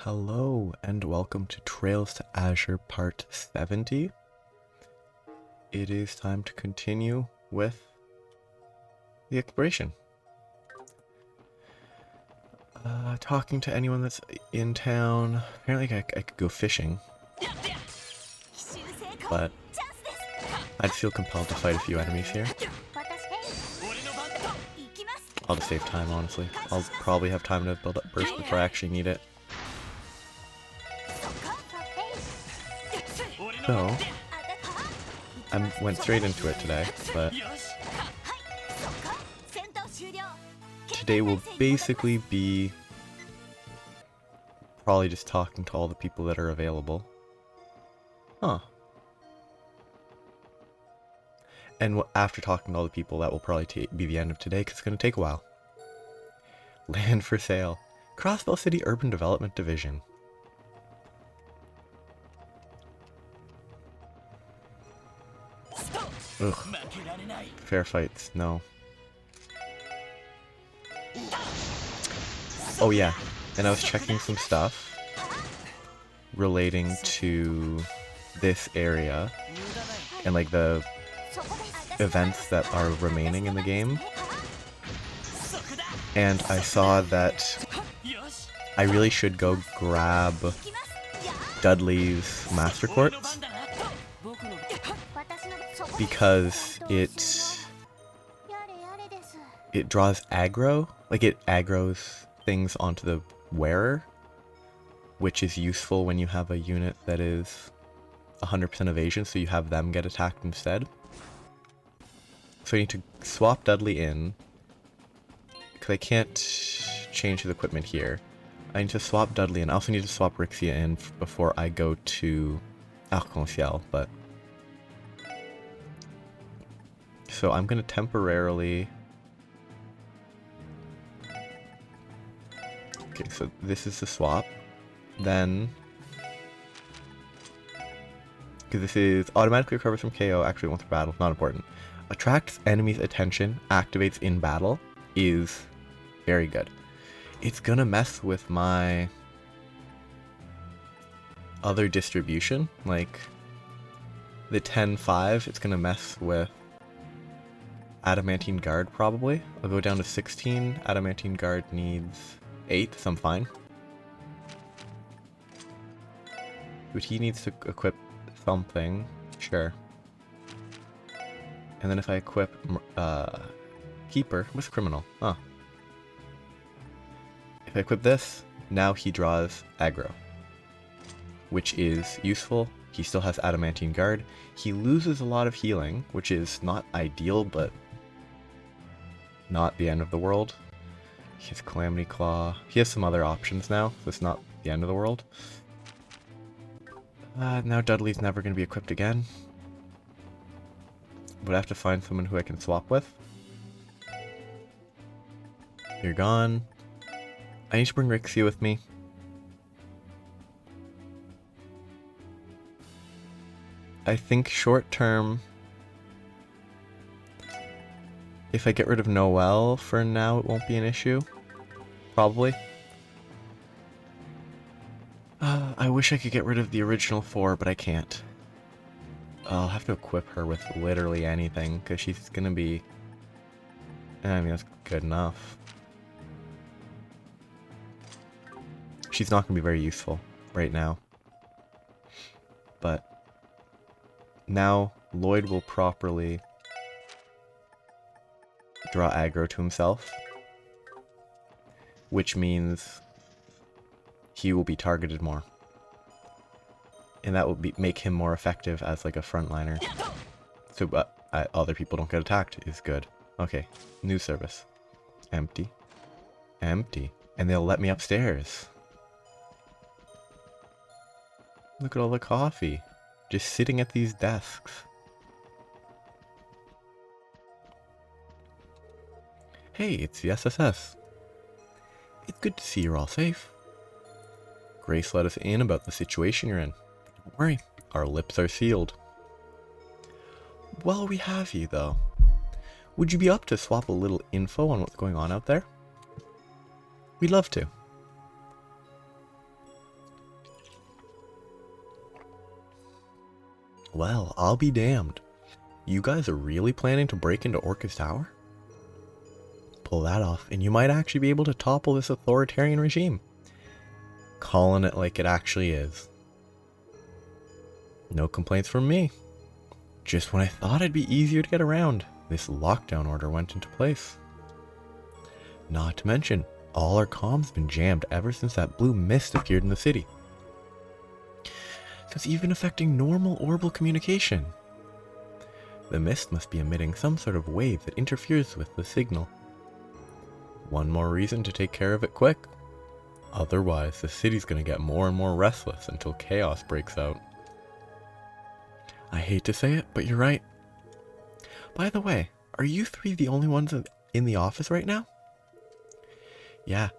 Hello and welcome to Trails to Azure Part 70. It is time to continue with the exploration. Talking to anyone that's in town. Apparently I could go fishing, but I'd feel compelled to fight a few enemies here. I'll just save time, honestly. I'll probably have time to build up burst before I actually need it. So, I went straight into it today, but today will basically be probably just talking to all the people that are available. Huh. And after talking to all the people, that will probably be the end of today, because it's going to take a while. Land for sale. Crossbell City Urban Development Division. Ugh. Fair fights, no. Oh yeah, and I was checking some stuff relating to this area and like the events that are remaining in the game, and I saw that I really should go grab Dudley's Master Quartz because it draws aggro, like it aggroes things onto the wearer, which is useful when you have a unit that is 100% evasion, so you have them get attacked instead. So I need to swap Dudley in, because I can't change his equipment here. I need to swap Dudley in. I also need to swap Rixia in before I go to Arc-en-Ciel, but... So I'm going to temporarily... Okay, so this is the swap. Then... Because this is automatically recovers from KO, actually once per battle, not important. Attracts enemies' attention, activates in battle, is very good. It's gonna mess with my other distribution, like the 10-5, it's gonna mess with Adamantine Guard probably. I'll go down to 16, Adamantine Guard needs 8, so I'm fine. But he needs to equip something, sure. And then if I equip Keeper, what's Criminal? Huh. If I equip this, now he draws aggro, which is useful. He still has Adamantine Guard. He loses a lot of healing, which is not ideal, but not the end of the world. He has Calamity Claw. He has some other options now, so it's not the end of the world. Now Dudley's never going to be equipped again. But I have to find someone who I can swap with. You're gone. I need to bring Rixia with me. I think short term, if I get rid of Noelle for now, it won't be an issue. Probably. I wish I could get rid of the original 4, but I can't. I'll have to equip her with literally anything, because she's gonna be... I mean, that's good enough. She's not gonna be very useful right now. But now Lloyd will properly draw aggro to himself, which means he will be targeted more. And that will make him more effective as like a frontliner. So other people don't get attacked is good. Okay, new service. Empty. Empty. And they'll let me upstairs. Look at all the coffee. Just sitting at these desks. Hey, it's the SSS. It's good to see you're all safe. Grace let us in about the situation you're in. Don't worry, our lips are sealed. While we have you, though, would you be up to swap a little info on what's going on out there? We'd love to. Well, I'll be damned. You guys are really planning to break into Orcus Tower? Pull that off, and you might actually be able to topple this authoritarian regime. Calling it like it actually is. No complaints from me. Just when I thought it'd be easier to get around, this lockdown order went into place. Not to mention, all our comms been jammed ever since that blue mist appeared in the city. So it's even affecting normal orbital communication. The mist must be emitting some sort of wave that interferes with the signal. One more reason to take care of it quick. Otherwise, the city's gonna get more and more restless until chaos breaks out. I hate to say it, but you're right. By the way, are you three the only ones in the office right now? Yeah,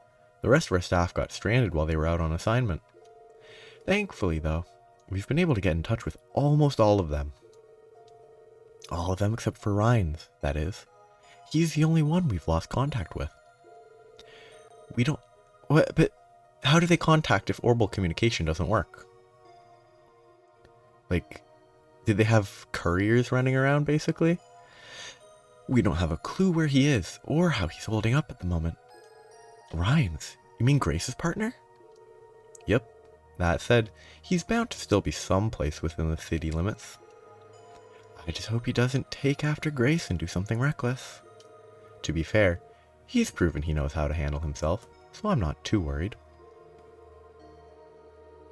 the rest of our staff got stranded while they were out on assignment. Thankfully, though, we've been able to get in touch with almost all of them. All of them except for Rhines, that is. He's the only one we've lost contact with. We don't... What? But how do they contact if orbital communication doesn't work? Like, did they have couriers running around, basically? We don't have a clue where he is, or how he's holding up at the moment. Rhines? You mean Grace's partner? Yep. That said, he's bound to still be someplace within the city limits. I just hope he doesn't take after Grace and do something reckless. To be fair, he's proven he knows how to handle himself, so I'm not too worried.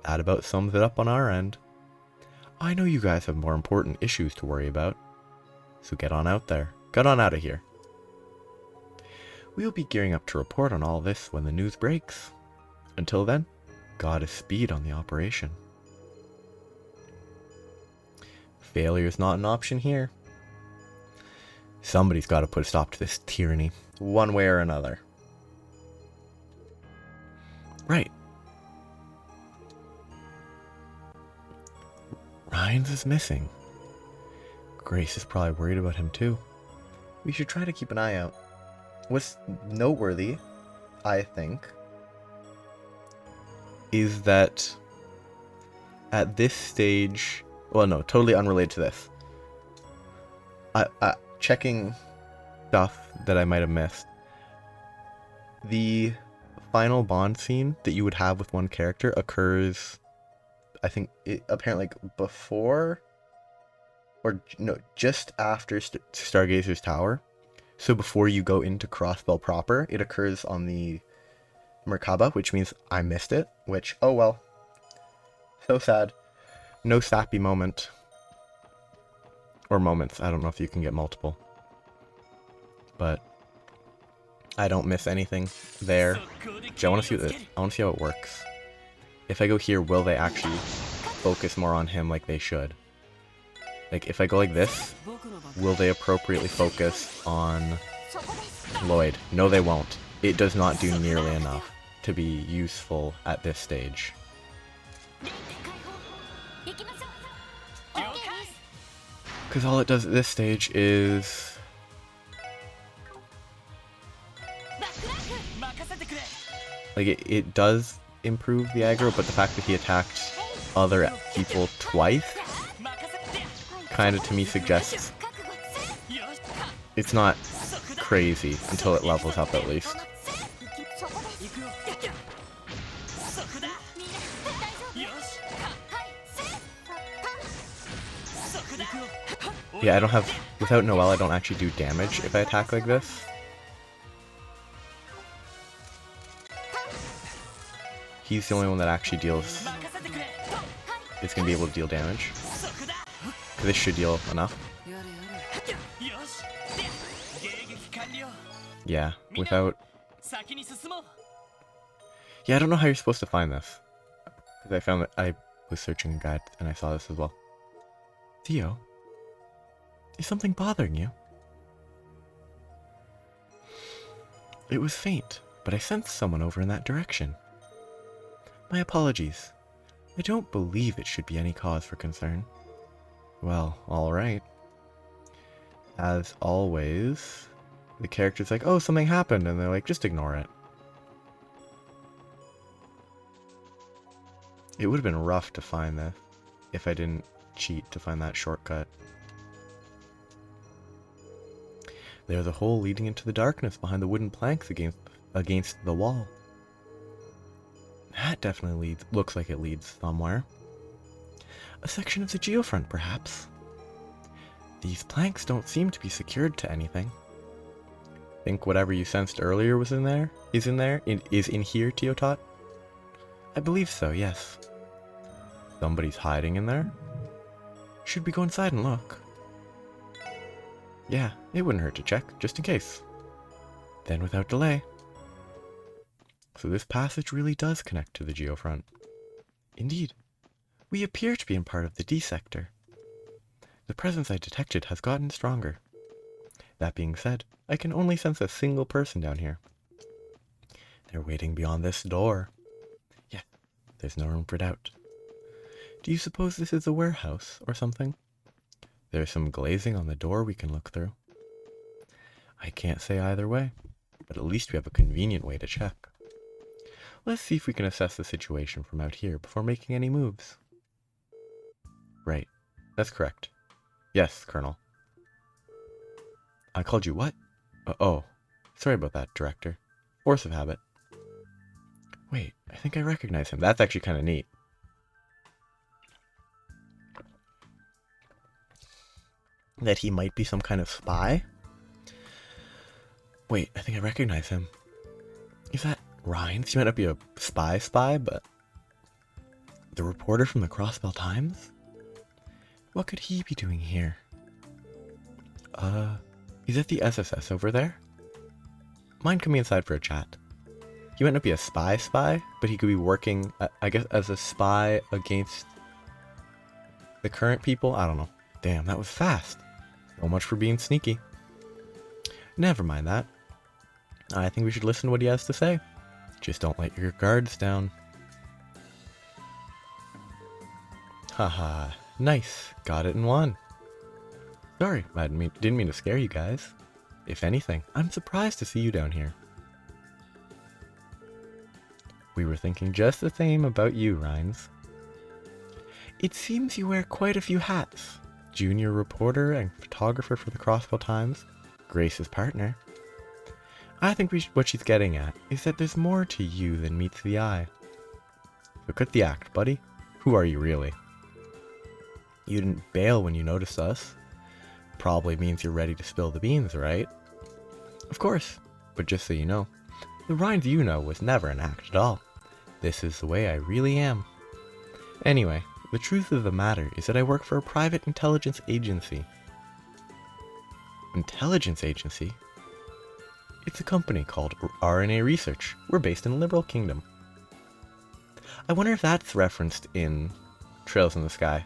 That about sums it up on our end. I know you guys have more important issues to worry about, so get on out there. Get on out of here. We'll be gearing up to report on all this when the news breaks. Until then, Godspeed on the operation. Failure's not an option here. Somebody's got to put a stop to this tyranny, one way or another. Right. Rhines is missing. Grace is probably worried about him too. We should try to keep an eye out. What's noteworthy, I think, is that at this stage, well, no, totally unrelated to this. Checking stuff that I might have missed. The final bond scene that you would have with one character occurs, I think, apparently like before, or no, just after Stargazer's Tower. So before you go into Crossbell proper, it occurs on the Merkaba, which means I missed it, which, oh well. So sad. No sappy moment. Or moments, I don't know if you can get multiple. But I don't miss anything there. I want to see what I want to see how it works. If I go here, will they actually focus more on him like they should? Like, if I go like this, will they appropriately focus on Lloyd? No, they won't. It does not do nearly enough to be useful at this stage. Because all it does at this stage is... like, it does improve the aggro, but the fact that he attacked other people twice kind of, to me, suggests it's not crazy until it levels up, at least. Yeah, I don't have... without Noelle, I don't actually do damage if I attack like this. He's the only one that actually deals... is going to be able to deal damage. This should deal enough. Yeah, without... yeah, I don't know how you're supposed to find this. Because I found that I was searching a guide and I saw this as well. Theo? Is something bothering you? It was faint, but I sensed someone over in that direction. My apologies. I don't believe it should be any cause for concern. Well, alright. As always, the character's like, oh, something happened, and they're like, just ignore it. It would have been rough to find this if I didn't cheat to find that shortcut. There's a hole leading into the darkness behind the wooden planks against the wall. That definitely looks like it leads somewhere. A section of the geofront, perhaps. These planks don't seem to be secured to anything. Think whatever you sensed earlier was in there? Is in here, Teotot? I believe so, yes. Somebody's hiding in there? Should we go inside and look? Yeah, it wouldn't hurt to check, just in case. Then without delay. So this passage really does connect to the geofront. Indeed. We appear to be in part of the D sector. The presence I detected has gotten stronger. That being said, I can only sense a single person down here. They're waiting beyond this door. Yeah, there's no room for doubt. Do you suppose this is a warehouse or something? There's some glazing on the door we can look through. I can't say either way, but at least we have a convenient way to check. Let's see if we can assess the situation from out here before making any moves. Right, that's correct. Yes, Colonel. I called you what? Oh, sorry about that, Director. Force of habit. Wait, I think I recognize him. That's actually kind of neat. That he might be some kind of spy? Wait, I think I recognize him. Is that Rhines? He might not be a spy, but... the reporter from the Crossbell Times? What could he be doing here? Is that the SSS over there? Mind coming inside for a chat? He might not be a spy, but he could be working, I guess, as a spy against the current people? I don't know. Damn, that was fast. So much for being sneaky. Never mind that. I think we should listen to what he has to say. Just don't let your guards down. Haha, nice. Got it in one. Sorry, I didn't mean to scare you guys. If anything, I'm surprised to see you down here. We were thinking just the same about you, Rhines. It seems you wear quite a few hats. Junior reporter and photographer for the Crossbell Times, Grace's partner. I think what she's getting at is that there's more to you than meets the eye. So cut the act, buddy. Who are you really? You didn't bail when you noticed us. Probably means you're ready to spill the beans, right? Of course, but just so you know, the Rhines you know was never an act at all. This is the way I really am. Anyway, the truth of the matter is that I work for a private intelligence agency. Intelligence agency? It's a company called RNA Research. We're based in Liberal Kingdom. I wonder if that's referenced in Trails in the Sky,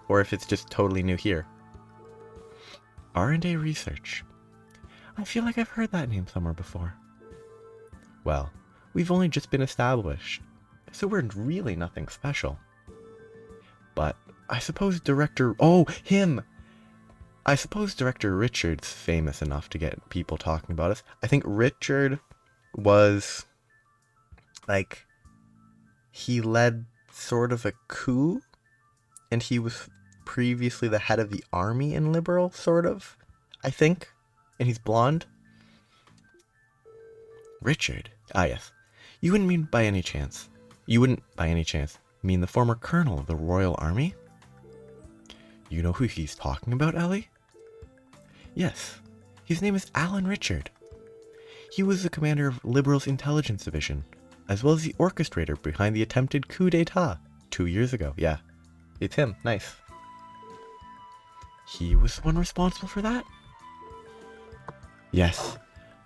or if it's just totally new here. R&A Research. I feel like I've heard that name somewhere before. Well, we've only just been established, so we're really nothing special. But I suppose I suppose Director Richard's famous enough to get people talking about us. I think Richard was, like, he led sort of a coup, and he was previously the head of the army in Liberal, sort of, I think, and he's blonde. Richard? Ah, yes. You wouldn't by any chance mean the former colonel of the Royal Army? You know who he's talking about, Ellie? Yes. His name is Alan Richard. He was the commander of Liberal's intelligence division, as well as the orchestrator behind the attempted coup d'etat 2 years ago. Yeah, it's him. Nice. He was the one responsible for that? Yes.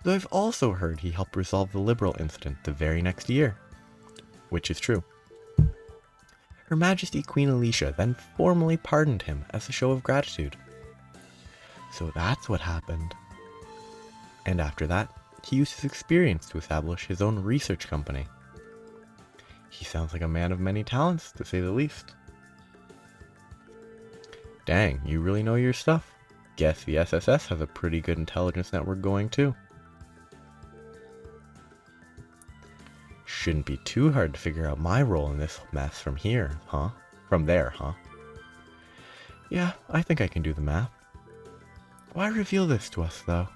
Though I've also heard he helped resolve the Liberal incident the very next year. Which is true. Her Majesty Queen Alicia then formally pardoned him as a show of gratitude. So that's what happened. And after that, he used his experience to establish his own research company. He sounds like a man of many talents, to say the least. Dang, you really know your stuff. Guess the SSS has a pretty good intelligence network going too. Shouldn't be too hard to figure out my role in this mess from here, huh? From there, huh? Yeah, I think I can do the math. Why reveal this to us, though?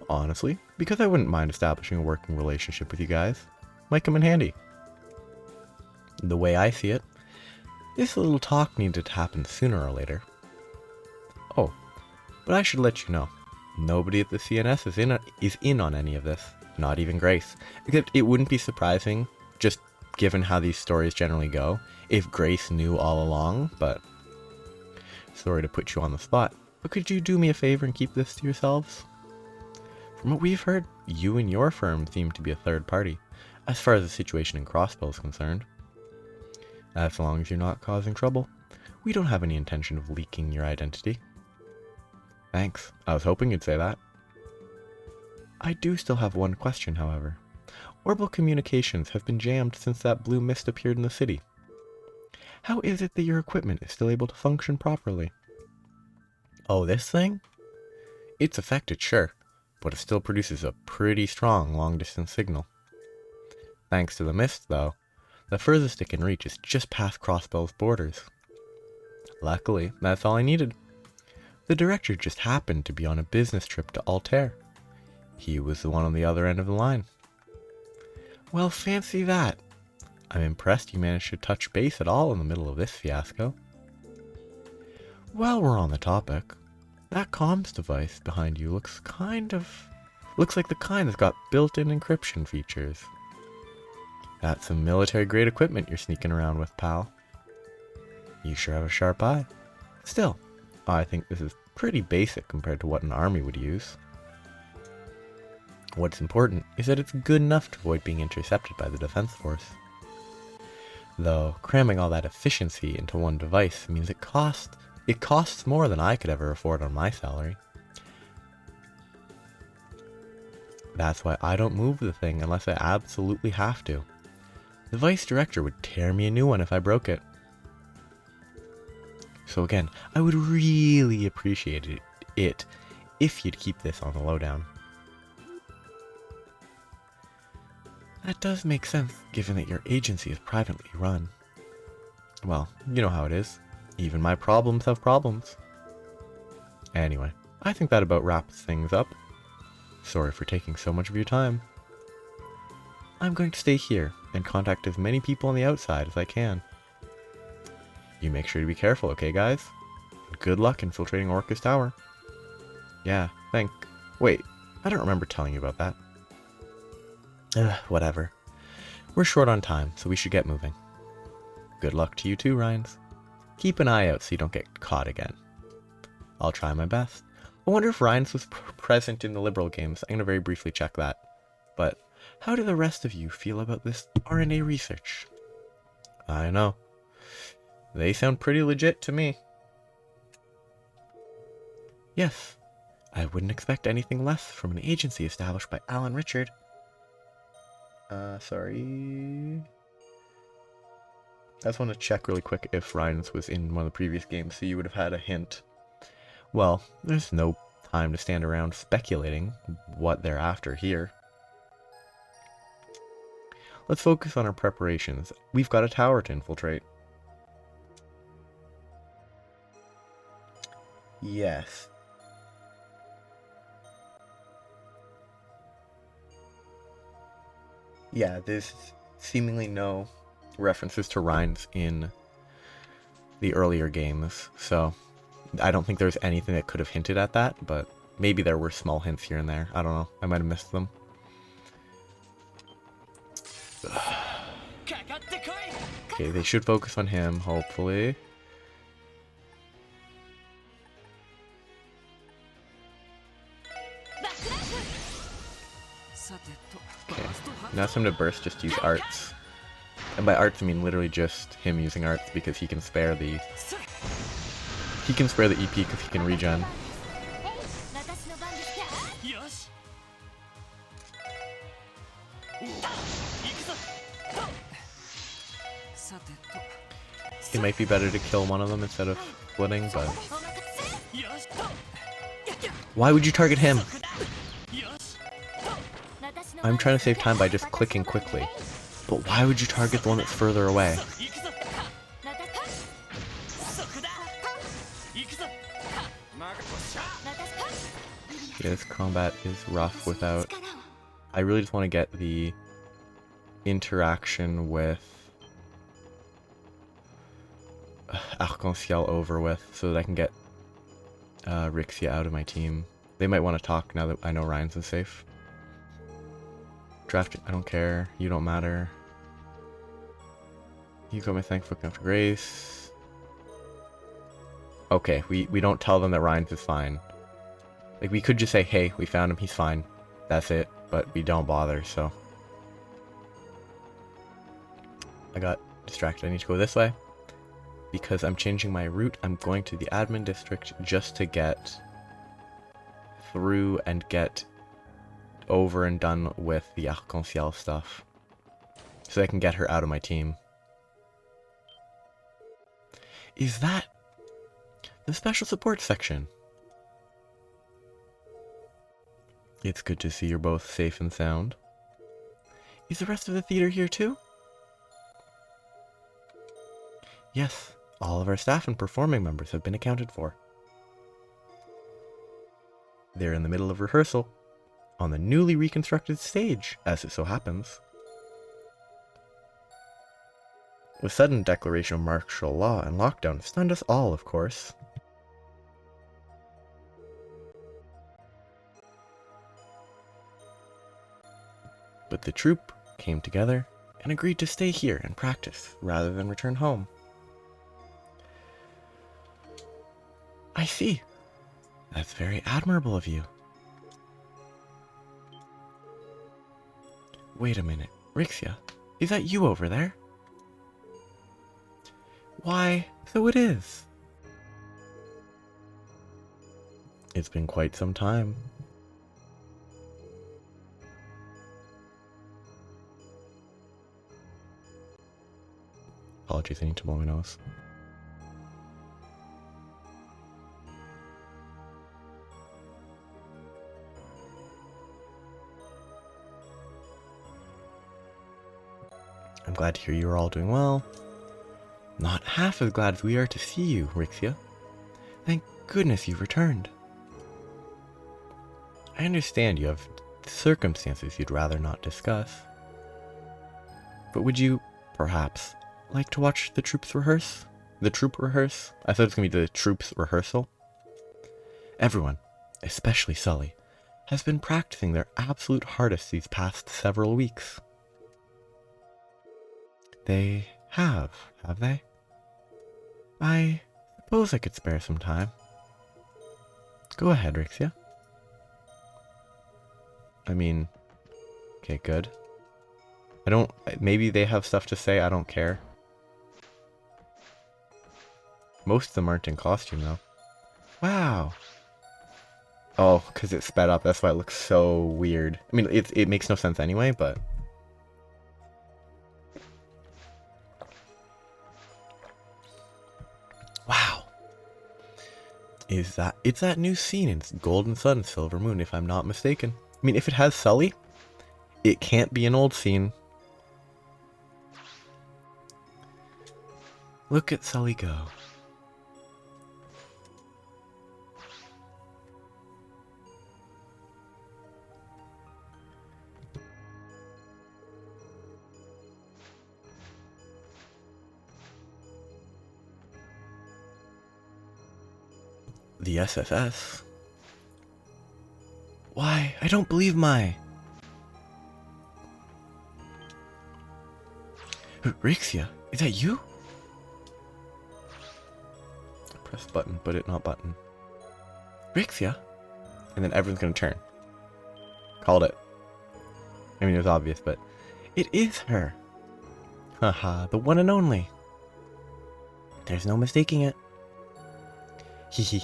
Honestly, because I wouldn't mind establishing a working relationship with you guys. Might come in handy. The way I see it, this little talk needed to happen sooner or later. Oh, but I should let you know, nobody at the CNS is in on any of this. Not even Grace. Except it wouldn't be surprising, just given how these stories generally go, if Grace knew all along, but... Sorry to put you on the spot, but could you do me a favor and keep this to yourselves? From what we've heard, you and your firm seem to be a third party, as far as the situation in Crossbow is concerned. As long as you're not causing trouble, we don't have any intention of leaking your identity. Thanks. I was hoping you'd say that. I do still have one question, however. Orbital communications have been jammed since that blue mist appeared in the city. How is it that your equipment is still able to function properly? Oh, this thing? It's affected, sure, but it still produces a pretty strong long-distance signal. Thanks to the mist, though, the furthest it can reach is just past Crossbow's borders. Luckily, that's all I needed. The director just happened to be on a business trip to Altair. He was the one on the other end of the line. Well, fancy that. I'm impressed you managed to touch base at all in the middle of this fiasco. While we're on the topic, that comms device behind you looks like the kind that's got built-in encryption features. That's some military-grade equipment you're sneaking around with, pal. You sure have a sharp eye. Still, I think this is pretty basic compared to what an army would use. What's important is that it's good enough to avoid being intercepted by the defense force. Though, cramming all that efficiency into one device means it costs more than I could ever afford on my salary. That's why I don't move the thing unless I absolutely have to. The vice director would tear me a new one if I broke it. So again, I would really appreciate it if you'd keep this on the lowdown. That does make sense, given that your agency is privately run. Well, you know how it is. Even my problems have problems. Anyway, I think that about wraps things up. Sorry for taking so much of your time. I'm going to stay here and contact as many people on the outside as I can. You make sure to be careful, okay guys? And good luck infiltrating Orcus Tower. Yeah, wait, I don't remember telling you about that. Whatever. We're short on time, so we should get moving. Good luck to you too, Ryans. Keep an eye out so you don't get caught again. I'll try my best. I wonder if Ryans was present in the Liberal games. I'm going to very briefly check that. But how do the rest of you feel about this RNA research? I know. They sound pretty legit to me. Yes, I wouldn't expect anything less from an agency established by Alan Richard. Sorry. I just want to check really quick if Ryan's was in one of the previous games, so you would have had a hint. Well, there's no time to stand around speculating what they're after here. Let's focus on our preparations. We've got a tower to infiltrate. Yes. Yeah, there's seemingly no references to Rhines in the earlier games, so I don't think there's anything that could have hinted at that, but maybe there were small hints here and there. I don't know. I might have missed them. Okay, they should focus on him, hopefully. Okay, now it's time to burst, just use arts. And by arts I mean literally just him using arts because he can spare the... He can spare the EP because he can regen. It might be better to kill one of them instead of splitting, but... Why would you target him? I'm trying to save time by just clicking quickly. But why would you target the one that's further away? Yeah, this combat is rough without... I really just want to get the interaction with Arc-en-Ciel over with so that I can get Rixia out of my team. They might want to talk now that I know Ryan's is safe. Draft, I don't care. You don't matter. You got my thankful gift of grace. Okay, we don't tell them that Ryan's is fine. Like, we could just say, hey, we found him, he's fine. That's it, but we don't bother, so. I got distracted. I need to go this way. Because I'm changing my route, I'm going to the admin district just to get through and get over and done with the Arc-en-Ciel stuff. So I can get her out of my team. Is that the special support section? It's good to see you're both safe and sound. Is the rest of the theater here too? Yes, all of our staff and performing members have been accounted for. They're in the middle of rehearsal, on the newly reconstructed stage, as it so happens. The sudden declaration of martial law and lockdown stunned us all, of course. But the troupe came together and agreed to stay here and practice rather than return home. I see. That's very admirable of you. Wait a minute, Rixia, is that you over there? Why, so it is. It's been quite some time. Apologies, I need to blow my nose. I'm glad to hear you are all doing well. Not half as glad as we are to see you, Rixia. Thank goodness you've returned. I understand you have circumstances you'd rather not discuss. But would you, perhaps, like to watch the troops rehearse? The troop rehearse? I thought it was going to be the troops rehearsal. Everyone, especially Sully, has been practicing their absolute hardest these past several weeks. They have they? I suppose I could spare some time. Go ahead, Rixia. I mean, okay, good. Maybe they have stuff to say, I don't care. Most of them aren't in costume, though. Wow. Oh, because it sped up, that's why it looks so weird. I mean, it makes no sense anyway, but... Wow. It's that new scene in Golden Sun, Silver Moon, if I'm not mistaken. I mean, if it has Sully, it can't be an old scene. Look at Sully go. The SSS? Why, I don't believe my... Rixia, is that you? Press button, but it not button. Rixia? And then everyone's gonna turn. Called it. I mean, it was obvious, but... It is her! Haha, the one and only. There's no mistaking it. Hehe.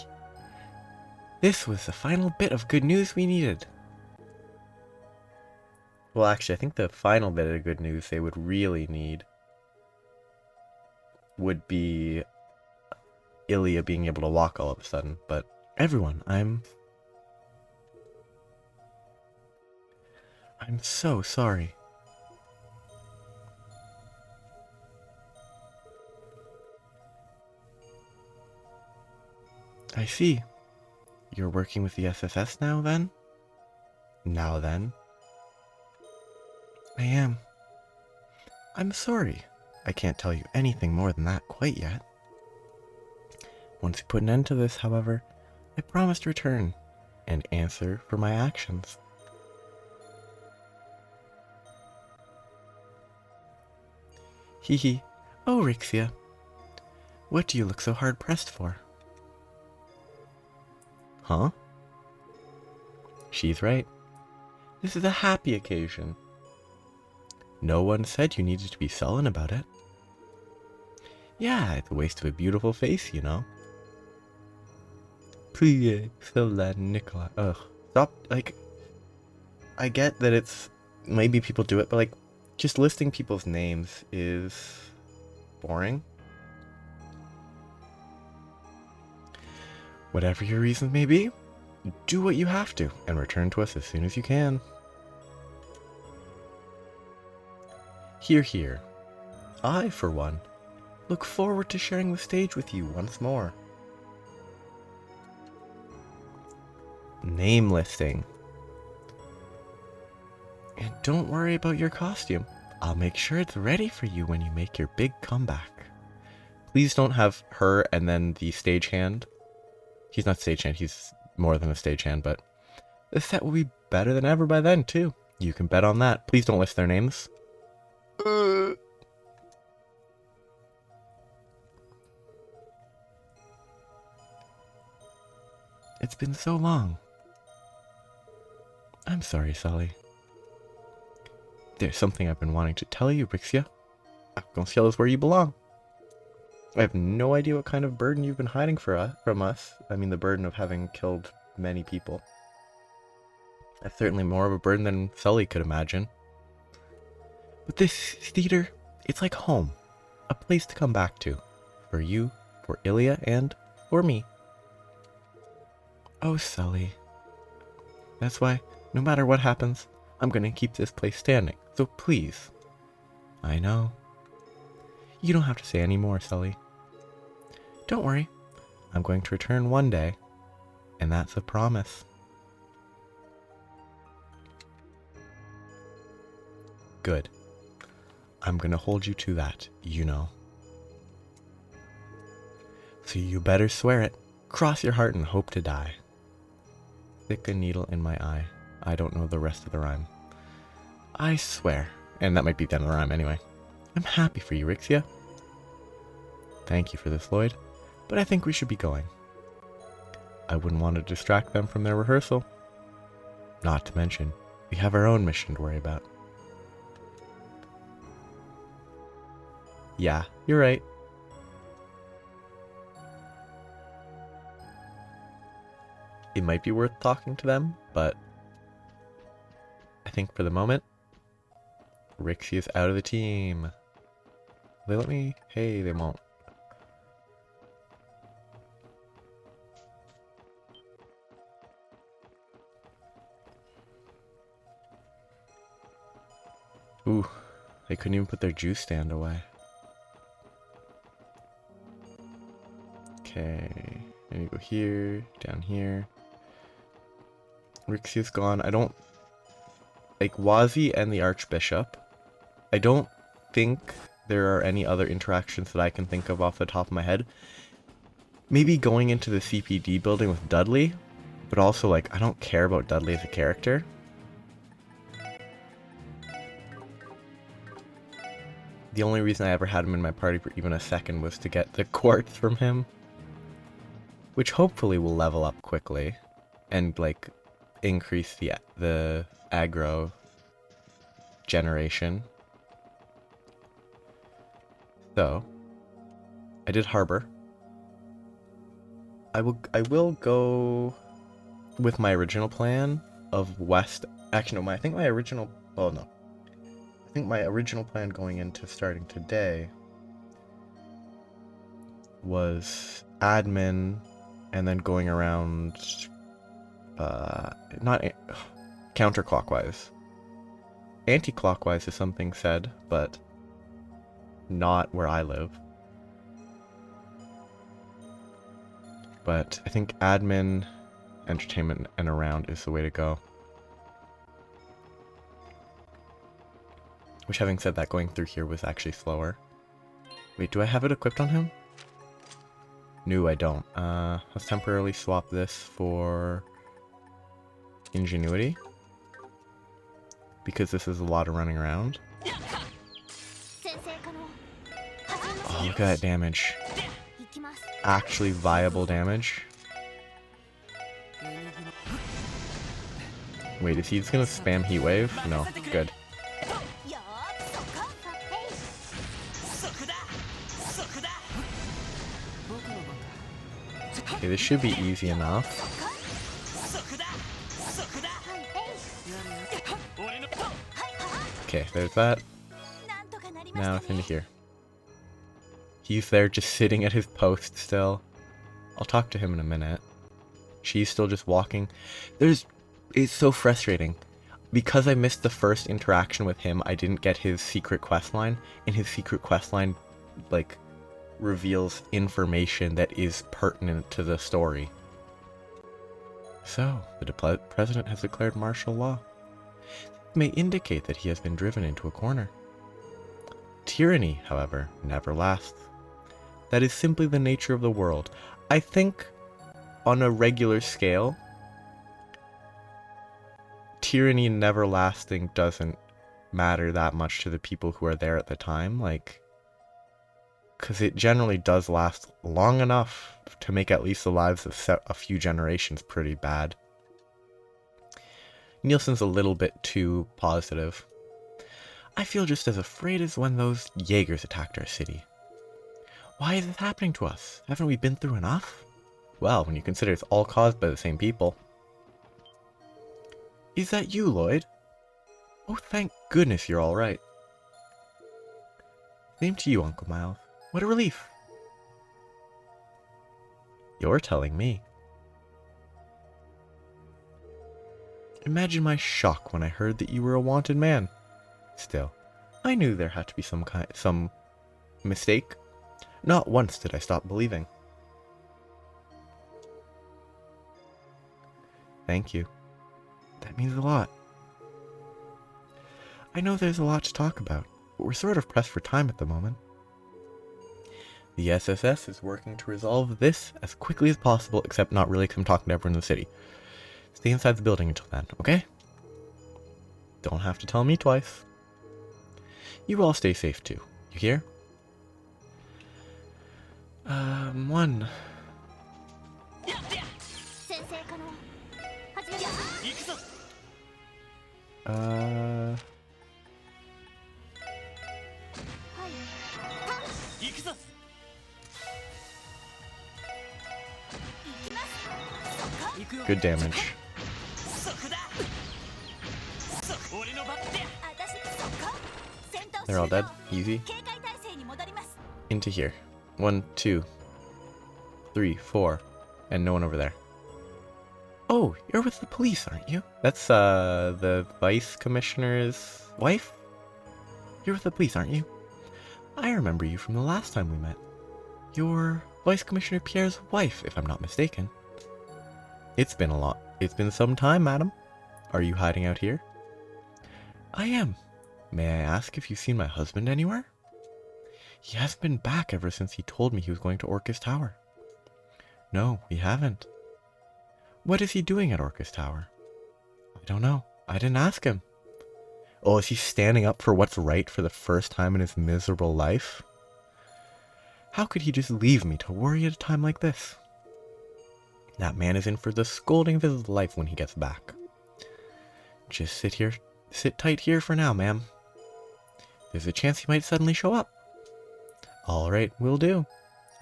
This was the final bit of good news we needed. Well, actually, I think the final bit of good news they would really need would be Ilya being able to walk all of a sudden. But everyone, I'm so sorry. I see. You're working with the SSS now then? Now then? I am. I'm sorry. I can't tell you anything more than that quite yet. Once we put an end to this, however, I promise to return and answer for my actions. Hee hee. Oh, Rixia. What do you look so hard-pressed for? Huh? She's right. This is a happy occasion. No one said you needed to be sullen about it. Yeah, it's a waste of a beautiful face, you know. Please, Sola Nicola. Ugh. Stop, like... I get that it's... Maybe people do it, but like... Just listing people's names is... boring. Whatever your reasons may be, do what you have to, and return to us as soon as you can. Hear, hear. I, for one, look forward to sharing the stage with you once more. Name listing. And don't worry about your costume. I'll make sure it's ready for you when you make your big comeback. Please don't have her and then the stagehand. He's not stagehand, he's more than a stagehand, but the set will be better than ever by then, too. You can bet on that. Please don't list their names. It's been so long. I'm sorry, Sully. There's something I've been wanting to tell you, Rixia. Arc-en-Ciel is where you belong. I have no idea what kind of burden you've been hiding from us. I mean, the burden of having killed many people. That's certainly more of a burden than Sully could imagine. But this theater, it's like home. A place to come back to. For you, for Ilya, and for me. Oh, Sully. That's why, no matter what happens, I'm gonna keep this place standing. So please. I know. You don't have to say any more, Sully. Don't worry. I'm going to return one day. And that's a promise. Good. I'm gonna hold you to that, you know. So you better swear it. Cross your heart and hope to die. Stick a needle in my eye. I don't know the rest of the rhyme. I swear. And that might be the end of the rhyme anyway. I'm happy for you, Rixia. Thank you for this, Lloyd. But I think we should be going. I wouldn't want to distract them from their rehearsal. Not to mention, we have our own mission to worry about. Yeah, you're right. It might be worth talking to them, but I think for the moment, Rixie is out of the team. They let me? Hey, they won't. Ooh, they couldn't even put their juice stand away. Okay, and you go here, down here. Rixie's gone. I don't... Like, Wazi and the Archbishop. I don't think there are any other interactions that I can think of off the top of my head. Maybe going into the CPD building with Dudley, but also, like, I don't care about Dudley as a character. The only reason I ever had him in my party for even a second was to get the quartz from him. Which hopefully will level up quickly and, like, increase the aggro generation. So, I did Harbor. I will go with my original plan of West. Actually, no, I think my original... Oh, no. I think my original plan going into starting today was admin and then going around... not counterclockwise. Anti-clockwise is something said, but not where I live. But I think admin entertainment and around is the way to go. Which, having said that, going through here was actually slower. Wait, do I have it equipped on him? No, I don't. Let's temporarily swap this for ingenuity, because this is a lot of running around. Oh, look at that damage. Actually viable damage. Wait, is he just gonna spam Heat Wave? No, good. Okay, this should be easy enough. Okay, there's that. Now it's into here. He's there just sitting at his post still. I'll talk to him in a minute. She's still just walking. It's so frustrating. Because I missed the first interaction with him, I didn't get his secret quest line, and his secret quest line, like, reveals information that is pertinent to the story. So, the president has declared martial law. It may indicate that he has been driven into a corner. Tyranny, however, never lasts. That is simply the nature of the world. I think, on a regular scale, tyranny never lasting doesn't matter that much to the people who are there at the time, like, because it generally does last long enough to make at least the lives of a few generations pretty bad. Nielsen's a little bit too positive. I feel just as afraid as when those Jaegers attacked our city. Why is this happening to us? Haven't we been through enough? Well, when you consider it's all caused by the same people. Is that you, Lloyd? Oh, thank goodness you're alright. Same to you, Uncle Miles. What a relief. You're telling me. Imagine my shock when I heard that you were a wanted man. Still, I knew there had to be some mistake. Not once did I stop believing. Thank you. That means a lot. I know there's a lot to talk about, but we're sort of pressed for time at the moment. The SSS is working to resolve this as quickly as possible, except not really because I'm talking to everyone in the city. Stay inside the building until then, okay? Don't have to tell me twice. You all stay safe too. You hear? One. Good damage. They're all dead. Easy. Into here. 1, 2, 3, 4. And no one over there. Oh, you're with the police, aren't you? That's, the vice commissioner's wife? You're with the police, aren't you? I remember you from the last time we met. You're Vice Commissioner Pierre's wife, if I'm not mistaken. It's been some time, madam. Are you hiding out here? I am. May I ask if you've seen my husband anywhere? He hasn't been back ever since he told me he was going to Orcus Tower. No, we haven't. What is he doing at Orcus Tower? I don't know. I didn't ask him. Oh, is he standing up for what's right for the first time in his miserable life? How could he just leave me to worry at a time like this? That man is in for the scolding of his life when he gets back. Just sit tight here for now, ma'am. There's a chance he might suddenly show up. Alright, will do.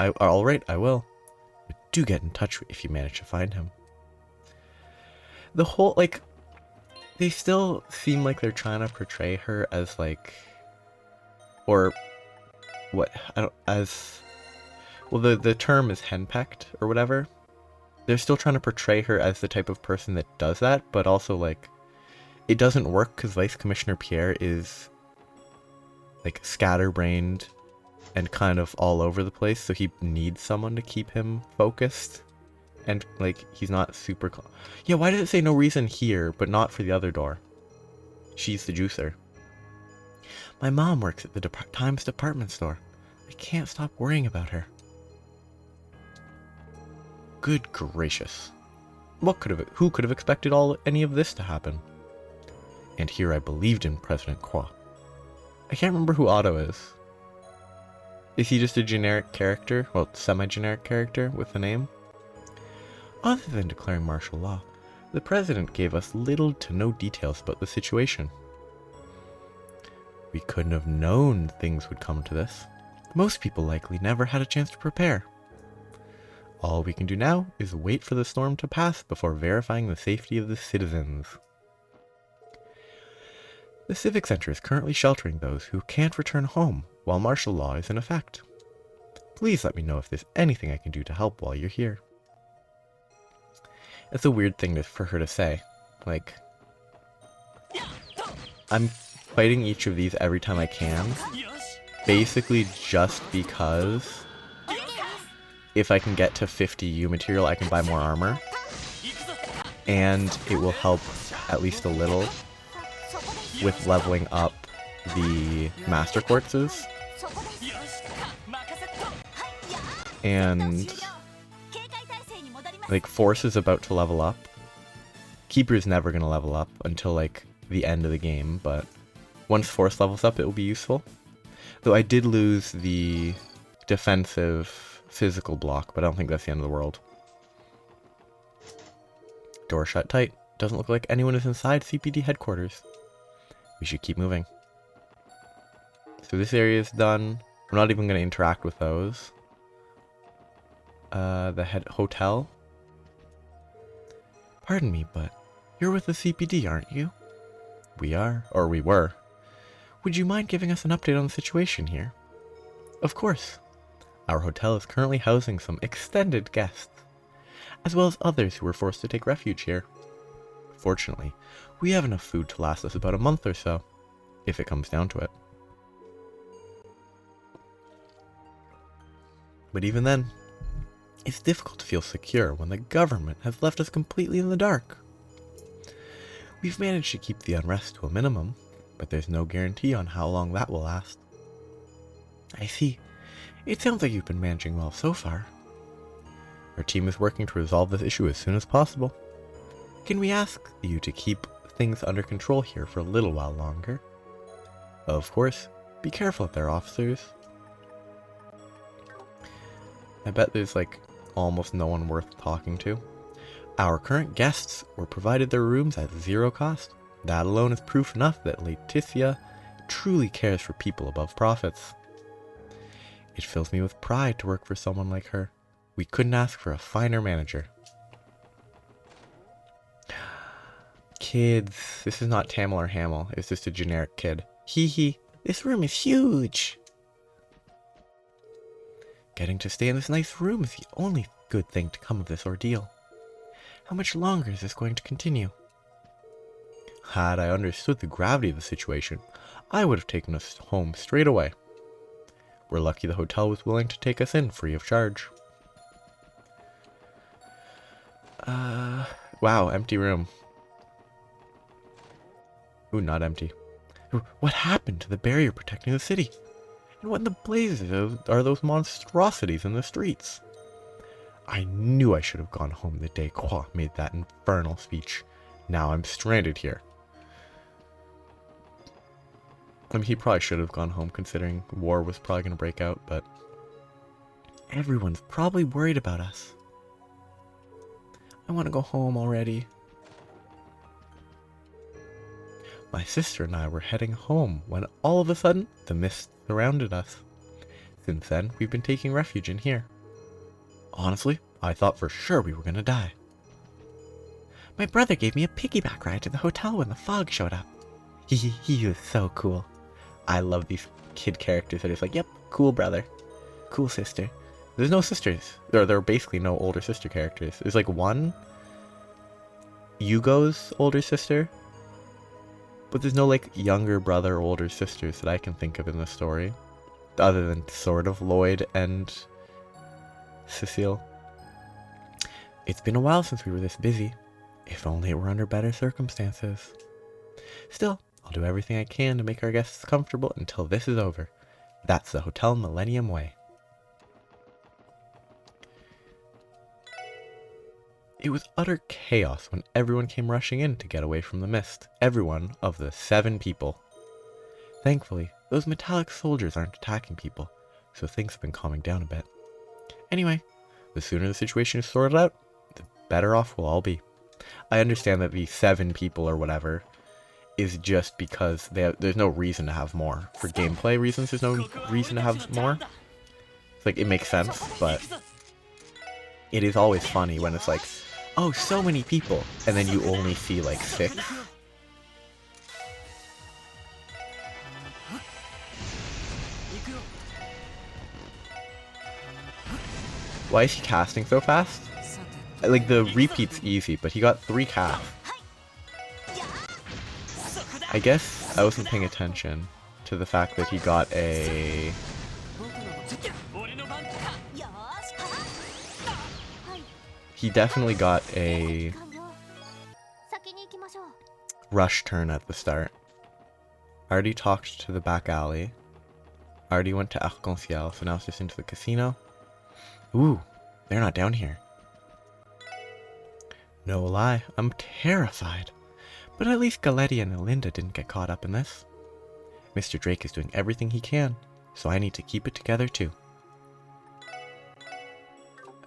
Alright, I will. But do get in touch if you manage to find him. The whole, like, they still seem like they're trying to portray her as, like, or, what, well, the term is henpecked, or whatever. They're still trying to portray her as the type of person that does that, but also, like, it doesn't work because Vice Commissioner Pierre is, like, scatterbrained and kind of all over the place, so he needs someone to keep him focused and like he's not super yeah, why does it say no reason here but not for the other door? She's the juicer. My mom works at the Times department store. I can't stop worrying about her. Good gracious. Who could have expected any of this to happen? And here I believed in President Kwa. I can't remember who Otto is. Is he just a generic character? Well, semi-generic character with a name? Other than declaring martial law, the president gave us little to no details about the situation. We couldn't have known things would come to this. Most people likely never had a chance to prepare. All we can do now is wait for the storm to pass before verifying the safety of the citizens. The Civic Center is currently sheltering those who can't return home while martial law is in effect. Please let me know if there's anything I can do to help while you're here. It's a weird thing for her to say. Like, I'm fighting each of these every time I can, basically just because if I can get to 50 U material, I can buy more armor, and it will help at least a little with leveling up the Master Quartzes. And like Force is about to level up. Keeper is never going to level up until like the end of the game, but once Force levels up, it will be useful. Though I did lose the defensive physical block, but I don't think that's the end of the world. Door shut tight. Doesn't look like anyone is inside CPD headquarters. We should keep moving. So this area is done. I'm not even going to interact with those. The hotel. Pardon me, but you're with the CPD, aren't you? We are, or we were. Would you mind giving us an update on the situation here? Of course. Our hotel is currently housing some extended guests, as well as others who were forced to take refuge here. Fortunately, we have enough food to last us about a month or so, if it comes down to it. But even then, it's difficult to feel secure when the government has left us completely in the dark. We've managed to keep the unrest to a minimum, but there's no guarantee on how long that will last. I see. It sounds like you've been managing well so far. Our team is working to resolve this issue as soon as possible. Can we ask you to keep things under control here for a little while longer? Of course. Be careful out there, officers. I bet there's like almost no one worth talking to. Our current guests were provided their rooms at zero cost. That alone is proof enough that Laetitia truly cares for people above profits. It fills me with pride to work for someone like her. We couldn't ask for a finer manager. Kids. This is not Tamil or Hamill. It's just a generic kid. Hee hee. This room is huge. Getting to stay in this nice room is the only good thing to come of this ordeal. How much longer is this going to continue? Had I understood the gravity of the situation, I would have taken us home straight away. We're lucky the hotel was willing to take us in free of charge. Wow, empty room. Ooh, not empty. What happened to the barrier protecting the city? And what in the blazes are those monstrosities in the streets? I knew I should have gone home the day Kwa made that infernal speech. Now I'm stranded here. I mean, he probably should have gone home considering war was probably going to break out, but everyone's probably worried about us. I want to go home already. My sister and I were heading home when all of a sudden the mist surrounded us. Since then, we've been taking refuge in here. Honestly, I thought for sure we were going to die. My brother gave me a piggyback ride to the hotel when the fog showed up. He was so cool. I love these kid characters that are like, yep, cool brother, cool sister. There's no sisters. There are basically no older sister characters. There's like one, Yugo's older sister, but there's no like younger brother or older sisters that I can think of in the story, other than sort of Lloyd and Cecile. It's been a while since we were this busy. If only it were under better circumstances. Still, I'll do everything I can to make our guests comfortable until this is over. That's the Hotel Millennium way. It was utter chaos when everyone came rushing in to get away from the mist. Everyone of the 7 people. Thankfully, those metallic soldiers aren't attacking people, so things have been calming down a bit. Anyway, the sooner the situation is sorted out, the better off we'll all be. I understand that the 7 people or whatever is just because there's no reason to have more. For gameplay reasons, there's no reason to have more. It's like, it makes sense, but it is always funny when it's like, oh, so many people, and then you only see like 6. Why is he casting so fast? Like, the repeat's easy, but he got 3 casts. I guess I wasn't paying attention to the fact that he got a... He definitely got a rush turn at the start. I already talked to the back alley. I already went to Arc-en-Ciel, so now it's just into the casino. Ooh, they're not down here. No lie, I'm terrified. But at least Galetti and Linda didn't get caught up in this. Mr. Drake is doing everything he can, so I need to keep it together too.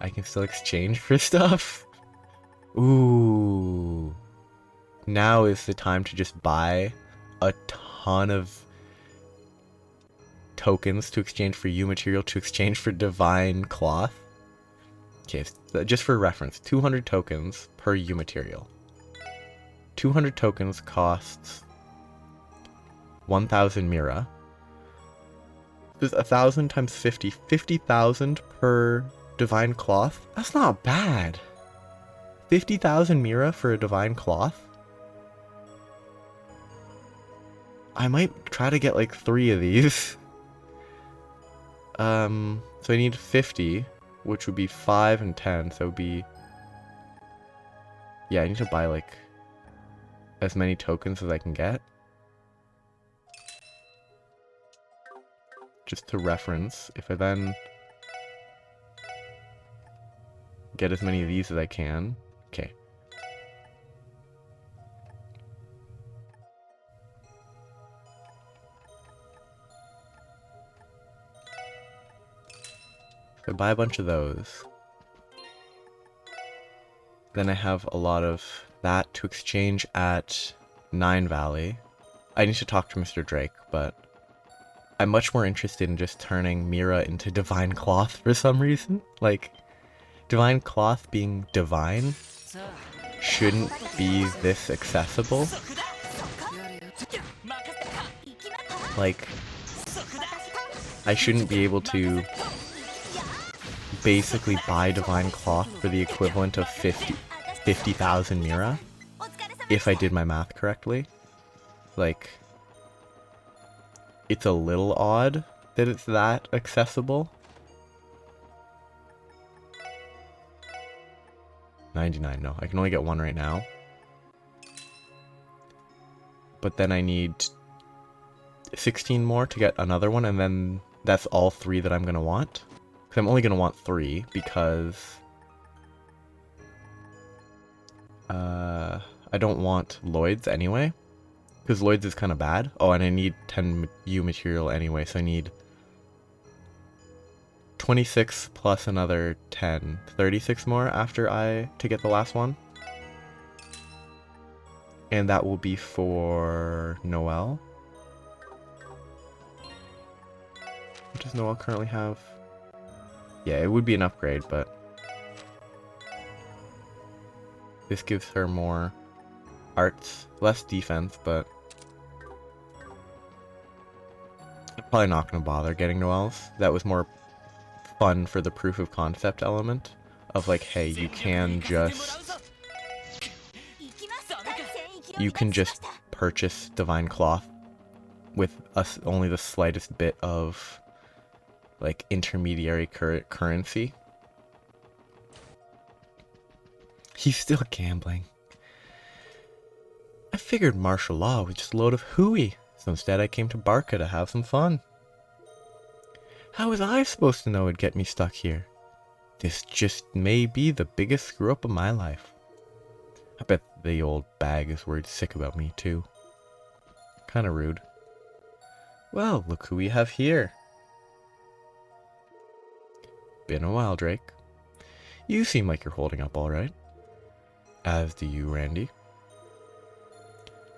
I can still exchange for stuff? Ooh. Now is the time to just buy a ton of tokens to exchange for U material, to exchange for divine cloth. Okay, just for reference, 200 tokens per U material. 200 tokens costs 1,000 Mira. There's 1,000 times 50. 50,000 per divine cloth? That's not bad. 50,000 Mira for a divine cloth? I might try to get like 3 of these. So I need 50, which would be 5 and 10, so it would be... Yeah, I need to buy like as many tokens as I can get. Just to reference, if I then get as many of these as I can. Okay. So I buy a bunch of those. Then I have a lot of that to exchange at 9 Valley. I need to talk to Mr. Drake, but I'm much more interested in just turning Mira into Divine Cloth for some reason. Like, Divine Cloth being divine shouldn't be this accessible. Like, I shouldn't be able to basically buy Divine Cloth for the equivalent of 50,000 Mira, if I did my math correctly. Like, it's a little odd that it's that accessible. 99, no, I can only get 1 right now. But then I need 16 more to get another one, and then that's all 3 that I'm gonna want. Because I'm only gonna want 3, because I don't want Lloyd's anyway. Because Lloyd's is kind of bad. Oh, and I need 10 U material anyway, so I need 26 plus another 10. 36 more after to get the last one. And that will be for Noelle. What does Noelle currently have? Yeah, it would be an upgrade, but this gives her more arts, less defense, but I'm probably not going to bother getting Noelle's. That was more fun for the proof of concept element of like, hey, you can just purchase Divine Cloth with only the slightest bit of like intermediary currency. He's still gambling. I figured martial law was just a load of hooey, so instead I came to Barca to have some fun. How was I supposed to know it'd get me stuck here? This just may be the biggest screw-up of my life. I bet the old bag is worried sick about me, too. Kinda rude. Well, look who we have here. Been a while, Drake. You seem like you're holding up all right. As do you, Randy.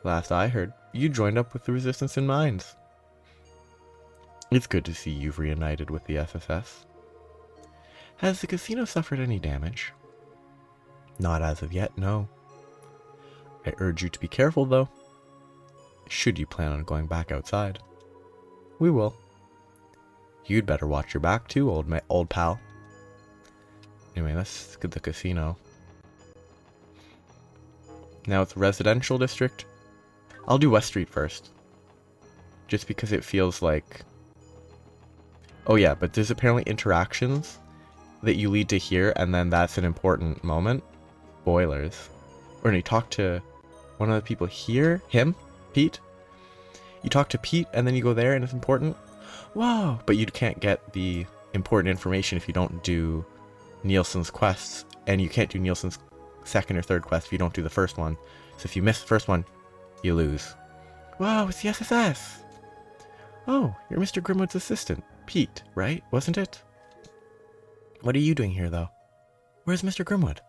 Last I heard, you joined up with the Resistance in Mines. It's good to see you've reunited with the SSS. Has the casino suffered any damage? Not as of yet, no. I urge you to be careful, though. Should you plan on going back outside. We will. You'd better watch your back too, old pal. Anyway, let's get the casino. Now it's a residential district. I'll do West Street first. Just because it feels like... Oh yeah, but there's apparently interactions that you lead to here, and then that's an important moment. Spoilers. Or no, you talk to one of the people here. Him? Pete? You talk to Pete, and then you go there, and it's important. Wow! But you can't get the important information if you don't do Nielsen's quests, and you can't do Nielsen's second or third quest if you don't do the first one. So if you miss the first one, you lose. Wow, it's the SSS! Oh, you're Mr. Grimwood's assistant. Pete, right? Wasn't it? What are you doing here, though? Where's Mr. Grimwood?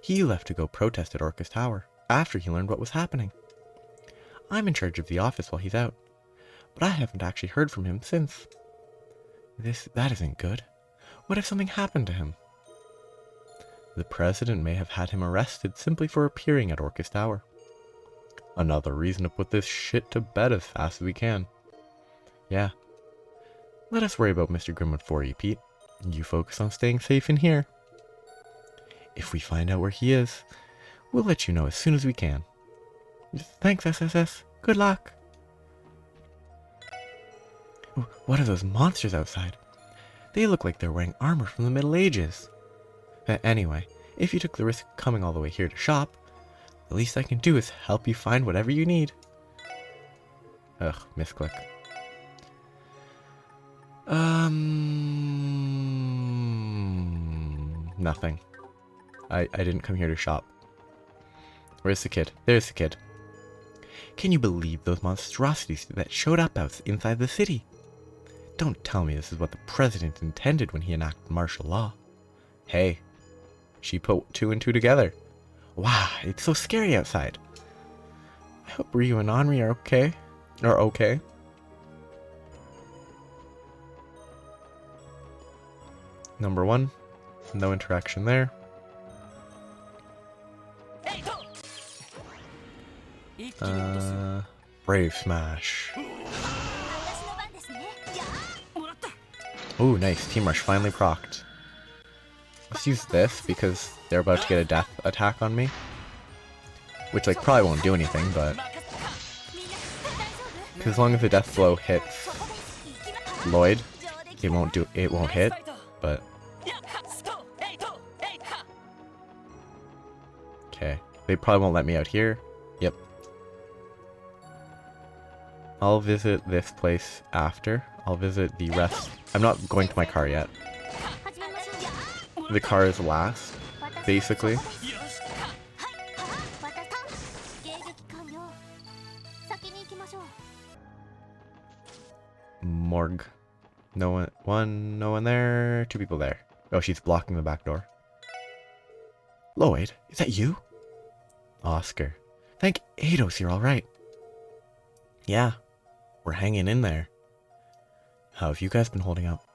He left to go protest at Orcus Tower, after he learned what was happening. I'm in charge of the office while he's out, but I haven't actually heard from him since. That isn't good. What if something happened to him? The president may have had him arrested simply for appearing at Orcus Tower. Another reason to put this shit to bed as fast as we can. Yeah. Let us worry about Mr. Grimwood for you, Pete. You focus on staying safe in here. If we find out where he is, we'll let you know as soon as we can. Thanks, SSS. Good luck. What are those monsters outside? They look like they're wearing armor from the Middle Ages. Anyway, if you took the risk of coming all the way here to shop, the least I can do is help you find whatever you need. Ugh, misclick. Nothing. I didn't come here to shop. Where's the kid? There's the kid. Can you believe those monstrosities that showed up inside the city? Don't tell me this is what the president intended when he enacted martial law. Hey, she put two and two together. Wow, it's so scary outside. I hope Ryu and Henri are okay. Number one, no interaction there. Brave Smash. Ooh, nice. Team Rush finally procced. Let's use this because they're about to get a death attack on me. Which, like, probably won't do anything, but... Because as long as the death blow hits Lloyd, it won't hit, but... Okay. They probably won't let me out here. Yep. I'll visit this place after. I'll visit the rest. I'm not going to my car yet. The car is last, basically. Morgue. No one there. Two people there. Oh, she's blocking the back door. Lloyd, is that you? Oscar. Thank Eidos you're alright. Yeah, we're hanging in there. How have you guys been holding up?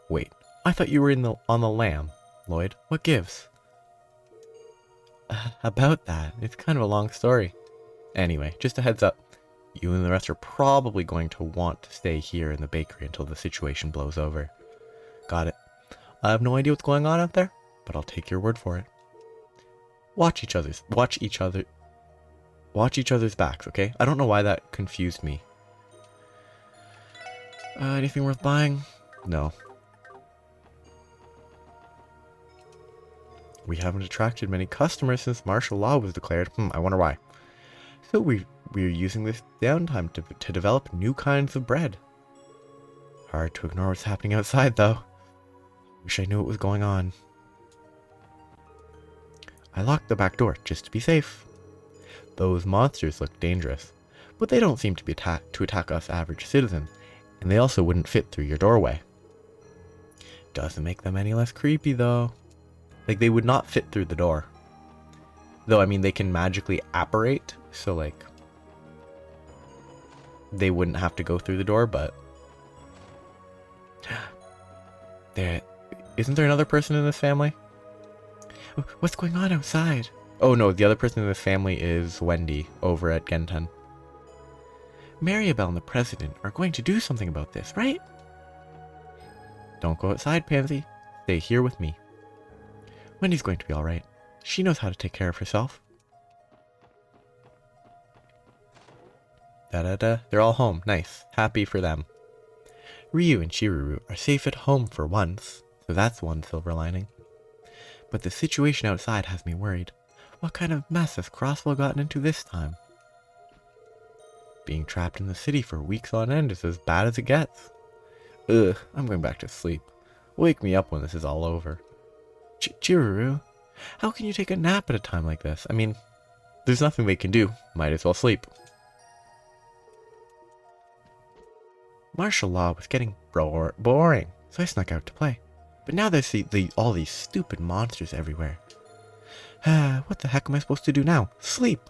Wait, I thought you were on the lam, Lloyd. What gives? About that, it's kind of a long story. Anyway, just a heads up. You and the rest are probably going to want to stay here in the bakery until the situation blows over. Got it. I have no idea what's going on out there, but I'll take your word for it. Watch each other's backs, okay? I don't know why that confused me. Anything worth buying? No. We haven't attracted many customers since martial law was declared. I wonder why. So we're using this downtime to develop new kinds of bread. Hard to ignore what's happening outside, though. Wish I knew what was going on. I locked the back door just to be safe. Those monsters look dangerous, but they don't seem to be to attack us average citizens, and they also wouldn't fit through your doorway. Doesn't make them any less creepy, though. Like, they would not fit through the door. Though, I mean, they can magically apparate, so, like, they wouldn't have to go through the door, but... Isn't there another person in this family? What's going on outside? Oh no, the other person in this family is Wendy, over at Genten. Maribel and the president are going to do something about this, right? Don't go outside, Pansy. Stay here with me. Wendy's going to be alright. She knows how to take care of herself. Da-da-da. They're all home. Nice. Happy for them. Ryu and Chiruru are safe at home for once, so that's one silver lining. But the situation outside has me worried. What kind of mess has Crosswell gotten into this time? Being trapped in the city for weeks on end is as bad as it gets. Ugh, I'm going back to sleep. Wake me up when this is all over. Chiruru, how can you take a nap at a time like this? I mean, there's nothing they can do. Might as well sleep. Martial law was getting boring, so I snuck out to play. But now there's all these stupid monsters everywhere. What the heck am I supposed to do now? Sleep!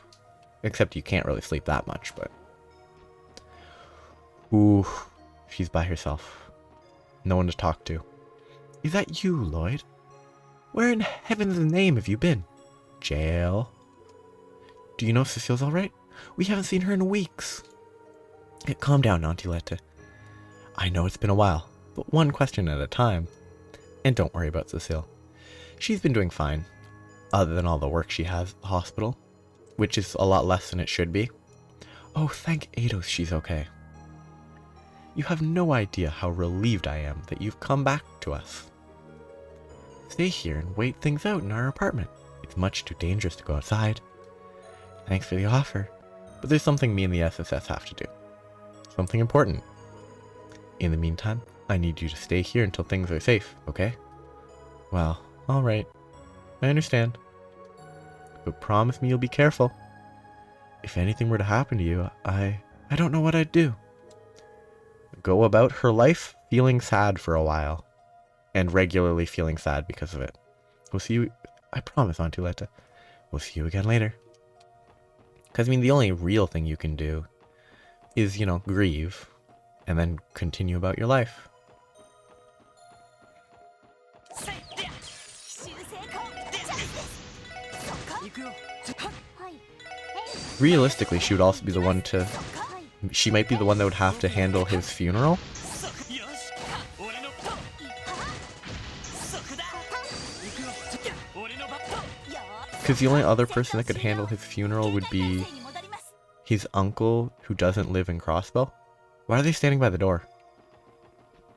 Except you can't really sleep that much, but... Ooh, she's by herself. No one to talk to. Is that you, Lloyd? Where in heaven's name have you been? Jail? Do you know if Cecile's alright? We haven't seen her in weeks. Calm down, Auntie Letta. I know it's been a while, but one question at a time. And don't worry about Cecile. She's been doing fine, other than all the work she has at the hospital, which is a lot less than it should be. Oh, thank Eidos she's okay. You have no idea how relieved I am that you've come back to us. Stay here and wait things out in our apartment. It's much too dangerous to go outside. Thanks for the offer, but there's something me and the SSS have to do. Something important. In the meantime, I need you to stay here until things are safe, okay? Well, alright. I understand. But promise me you'll be careful. If anything were to happen to you, I don't know what I'd do. Go about her life feeling sad for a while. And regularly feeling sad because of it. We'll see you... I promise, Auntie Letta. We'll see you again later. Because, I mean, the only real thing you can do is, you know, grieve. And then continue about your life. Realistically, she would also be the one to... She might be the one that would have to handle his funeral. Because the only other person that could handle his funeral would be his uncle who doesn't live in Crossbell. Why are they standing by the door?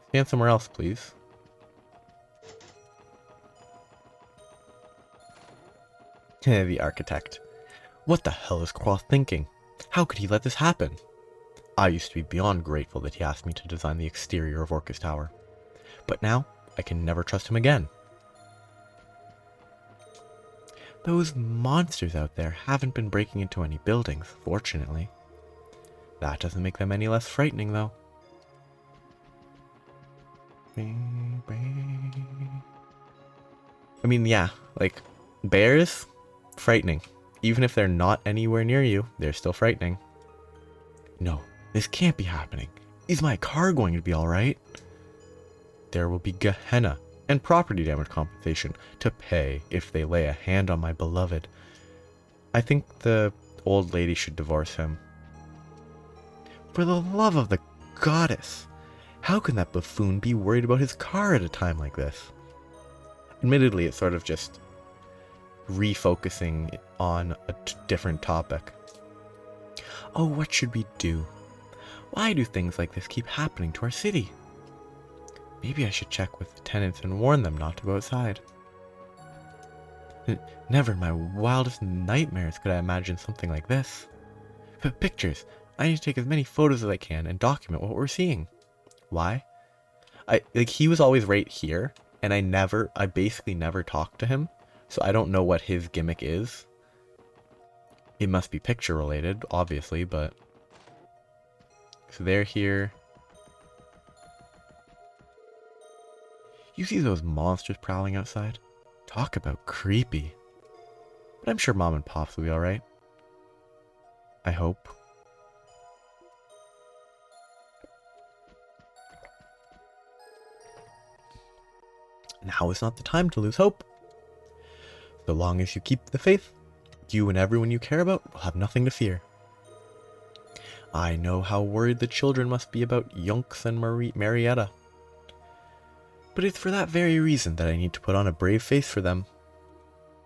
Stand somewhere else, please. The architect. What the hell is Quoth thinking? How could he let this happen? I used to be beyond grateful that he asked me to design the exterior of Orcus Tower. But now, I can never trust him again. Those monsters out there haven't been breaking into any buildings, fortunately. That doesn't make them any less frightening, though. I mean, yeah, like, bears, frightening. Even if they're not anywhere near you, they're still frightening. No, this can't be happening. Is my car going to be alright? There will be Gehenna and property damage compensation to pay if they lay a hand on my beloved. I think the old lady should divorce him. For the love of the goddess, how can that buffoon be worried about his car at a time like this? Admittedly, it's sort of just refocusing on a different topic. Oh, what should we do? Why do things like this keep happening to our city? Maybe I should check with the tenants and warn them not to go outside. Never in my wildest nightmares could I imagine something like this. Pictures. I need to take as many photos as I can and document what we're seeing. Why? He was always right here, and I basically never talked to him, so I don't know what his gimmick is. It must be picture related, obviously, but... So they're here. You see those monsters prowling outside? Talk about creepy. But I'm sure Mom and Pops will be alright. I hope. Now is not the time to lose hope. So long as you keep the faith, you and everyone you care about will have nothing to fear. I know how worried the children must be about Yunks and Marietta. But it's for that very reason that I need to put on a brave face for them.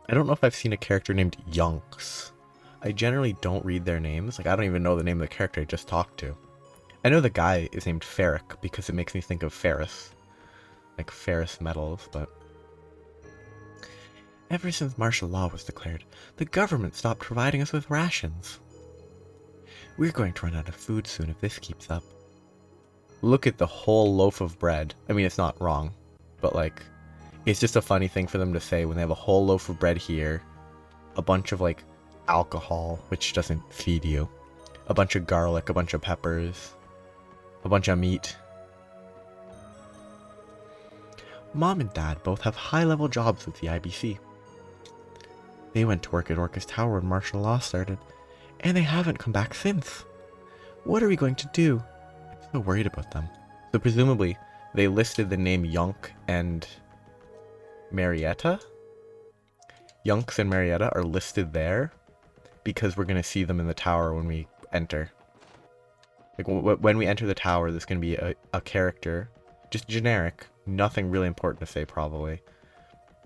I don't know if I've seen a character named Yunks. I generally don't read their names. I don't even know the name of the character I just talked to. I know the guy is named Ferric because it makes me think of Ferris. Like ferrous metals, but... Ever since martial law was declared, the government stopped providing us with rations. We're going to run out of food soon if this keeps up. Look at the whole loaf of bread. I mean, it's not wrong, but like, it's just a funny thing for them to say when they have a whole loaf of bread here, a bunch of like alcohol, which doesn't feed you, a bunch of garlic, a bunch of peppers, a bunch of meat. Mom and Dad both have high-level jobs with the IBC. They went to work at Orcus Tower when martial law started, and they haven't come back since. What are we going to do? I'm so worried about them. So presumably, they listed the name Yunk and Marietta? Yunks and Marietta are listed there because we're going to see them in the tower when we enter. Like, when we enter the tower, there's going to be a character, just generic, nothing really important to say probably,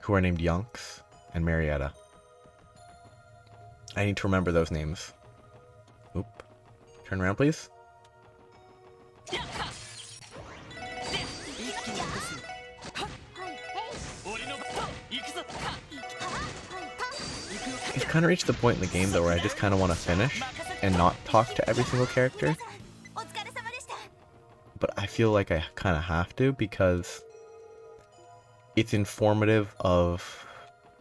who are named Yunks and Marietta. I need to remember those names. Oop. Turn around, please. It's kind of reached the point in the game though where I just kind of want to finish and not talk to every single character. But I feel like I kind of have to because it's informative of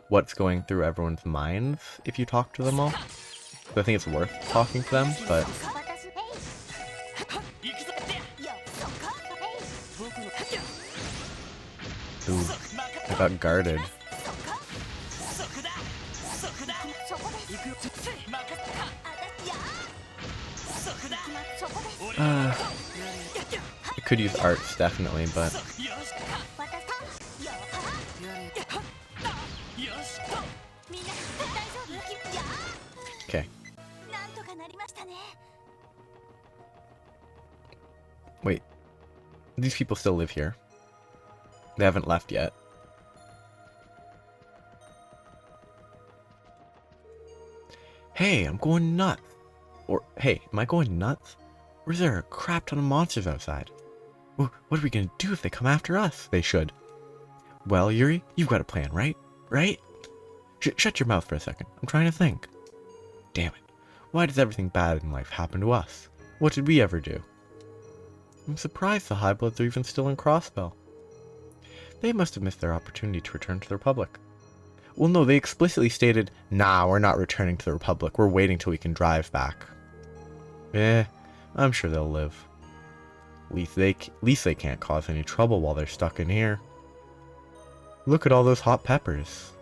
what's going through everyone's minds if you talk to them all. So I think it's worth talking to them, but... Ooh, I got guarded. I could use arts, definitely, but... Okay. Wait. These people still live here. They haven't left yet. Hey, I'm going nuts. Or, hey, am I going nuts? Or is there a crap ton of monsters outside? What are we gonna do if they come after us? They should. Well, Yuri, you've got a plan, right? Right? Shut your mouth for a second. I'm trying to think. Damn it. Why does everything bad in life happen to us? What did we ever do? I'm surprised the Highbloods are even still in Crossbell. They must have missed their opportunity to return to the Republic. Well, no, they explicitly stated, nah, we're not returning to the Republic. We're waiting till we can drive back. I'm sure they'll live. At least they can't cause any trouble while they're stuck in here. Look at all those hot peppers.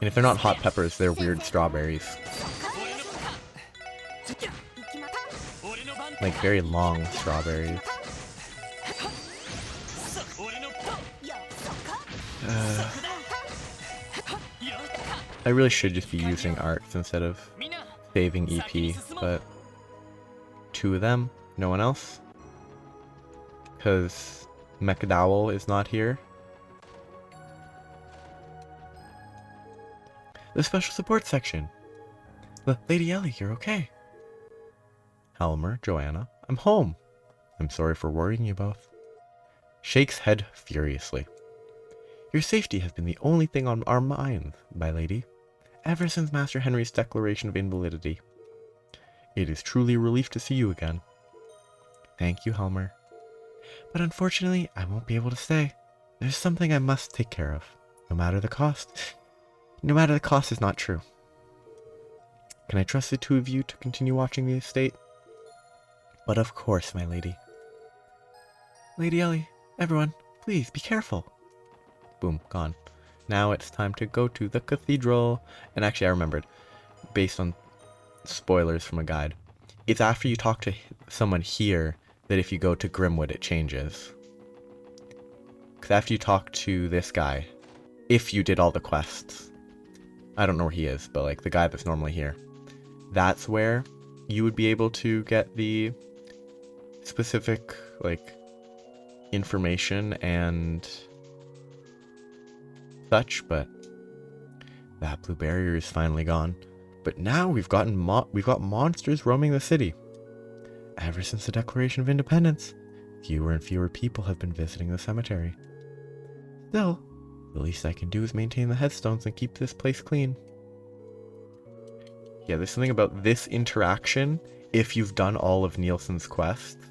And if they're not hot peppers, they're weird strawberries. Like very long strawberries. I really should just be using arts instead of saving EP, but 2 of them, no one else. Because McDowell is not here. The special support section. Lady Ellie, you're okay. Helmer, Joanna, I'm home. I'm sorry for worrying you both. Shakes head furiously. Your safety has been the only thing on our minds, my lady, ever since Master Henry's declaration of invalidity. It is truly a relief to see you again. Thank you, Helmer. But unfortunately, I won't be able to stay. There's something I must take care of, no matter the cost. No matter the cost is not true. Can I trust the two of you to continue watching the estate? But of course, my lady. Lady Ellie, everyone, please be careful. Boom, gone. Now it's time to go to the cathedral. And actually, I remembered, based on spoilers from a guide, it's after you talk to someone here that if you go to Grimwood, it changes. Because after you talk to this guy, if you did all the quests, I don't know where he is, but like the guy that's normally here, that's where you would be able to get the specific like information and such. But that blue barrier is finally gone. But now we've got monsters roaming the city. Ever since the Declaration of Independence, fewer and fewer people have been visiting the cemetery. Still, the least I can do is maintain the headstones and keep this place clean. Yeah, there's something about this interaction. If you've done all of Nielsen's quests,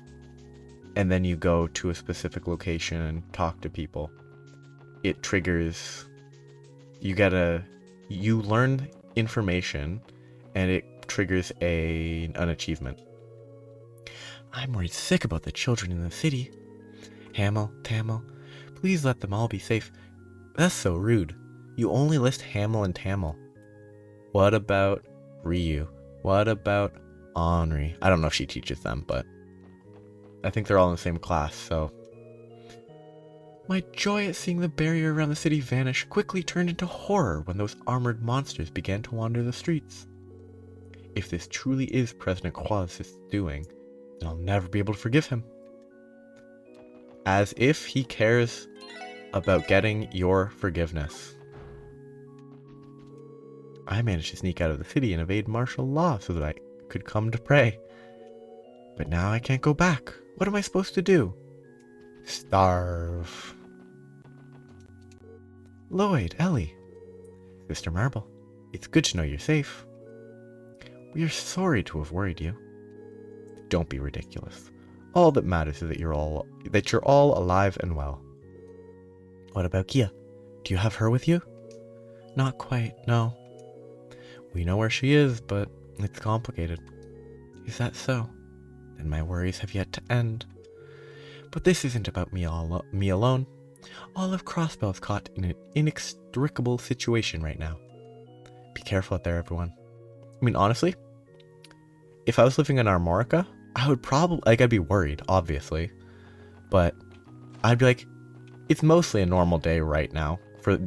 and then you go to a specific location and talk to people, it triggers, you learn information, and it triggers an achievement. I'm worried sick about the children in the city. Hamel, Tamil, please let them all be safe. That's so rude. You only list Hamel and Tamil. What about Ryu? What about Henri? I don't know if she teaches them, but I think they're all in the same class, so. My joy at seeing the barrier around the city vanish quickly turned into horror when those armored monsters began to wander the streets. If this truly is President Croix's doing, then I'll never be able to forgive him. As if he cares about getting your forgiveness. I managed to sneak out of the city and evade martial law so that I could come to pray. But now I can't go back. What am I supposed to do? Starve. Lloyd, Ellie, Sister Marble, it's good to know you're safe. We are sorry to have worried you. Don't be ridiculous. All that matters is that you're all alive and well. What about Kia? Do you have her with you? Not quite, no. We know where she is, but it's complicated. Is that so? Then my worries have yet to end. But this isn't about me alone. All of Crossbell is caught in an inextricable situation right now. Be careful out there, everyone. I mean, honestly, if I was living in Armorica, I would probably, I'd be worried, obviously. But I'd be like, it's mostly a normal day right now. For,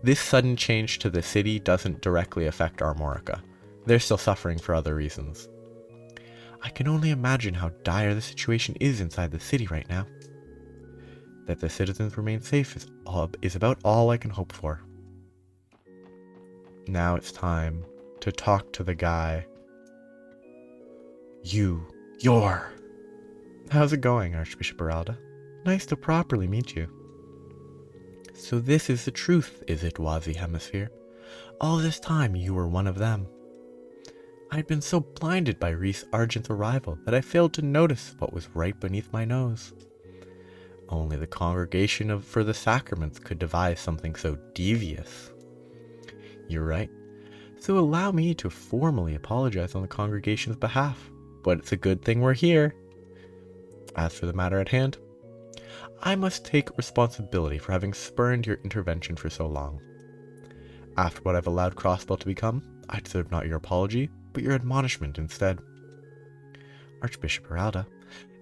this sudden change to the city doesn't directly affect Armorica. They're still suffering for other reasons. I can only imagine how dire the situation is inside the city right now. That the citizens remain safe is about all I can hope for. Now it's time to talk to the guy. You're. How's it going, Archbishop Beralda? Nice to properly meet you. So this is the truth, is it, Wazi Hemisphere? All this time you were one of them. I'd been so blinded by Rhys Argent's arrival that I failed to notice what was right beneath my nose. Only the Congregation for the Sacraments could devise something so devious. You're right. So allow me to formally apologize on the congregation's behalf. But it's a good thing we're here. As for the matter at hand, I must take responsibility for having spurned your intervention for so long. After what I've allowed Crossbell to become, I deserve not your apology, but your admonishment instead. Archbishop Heralda.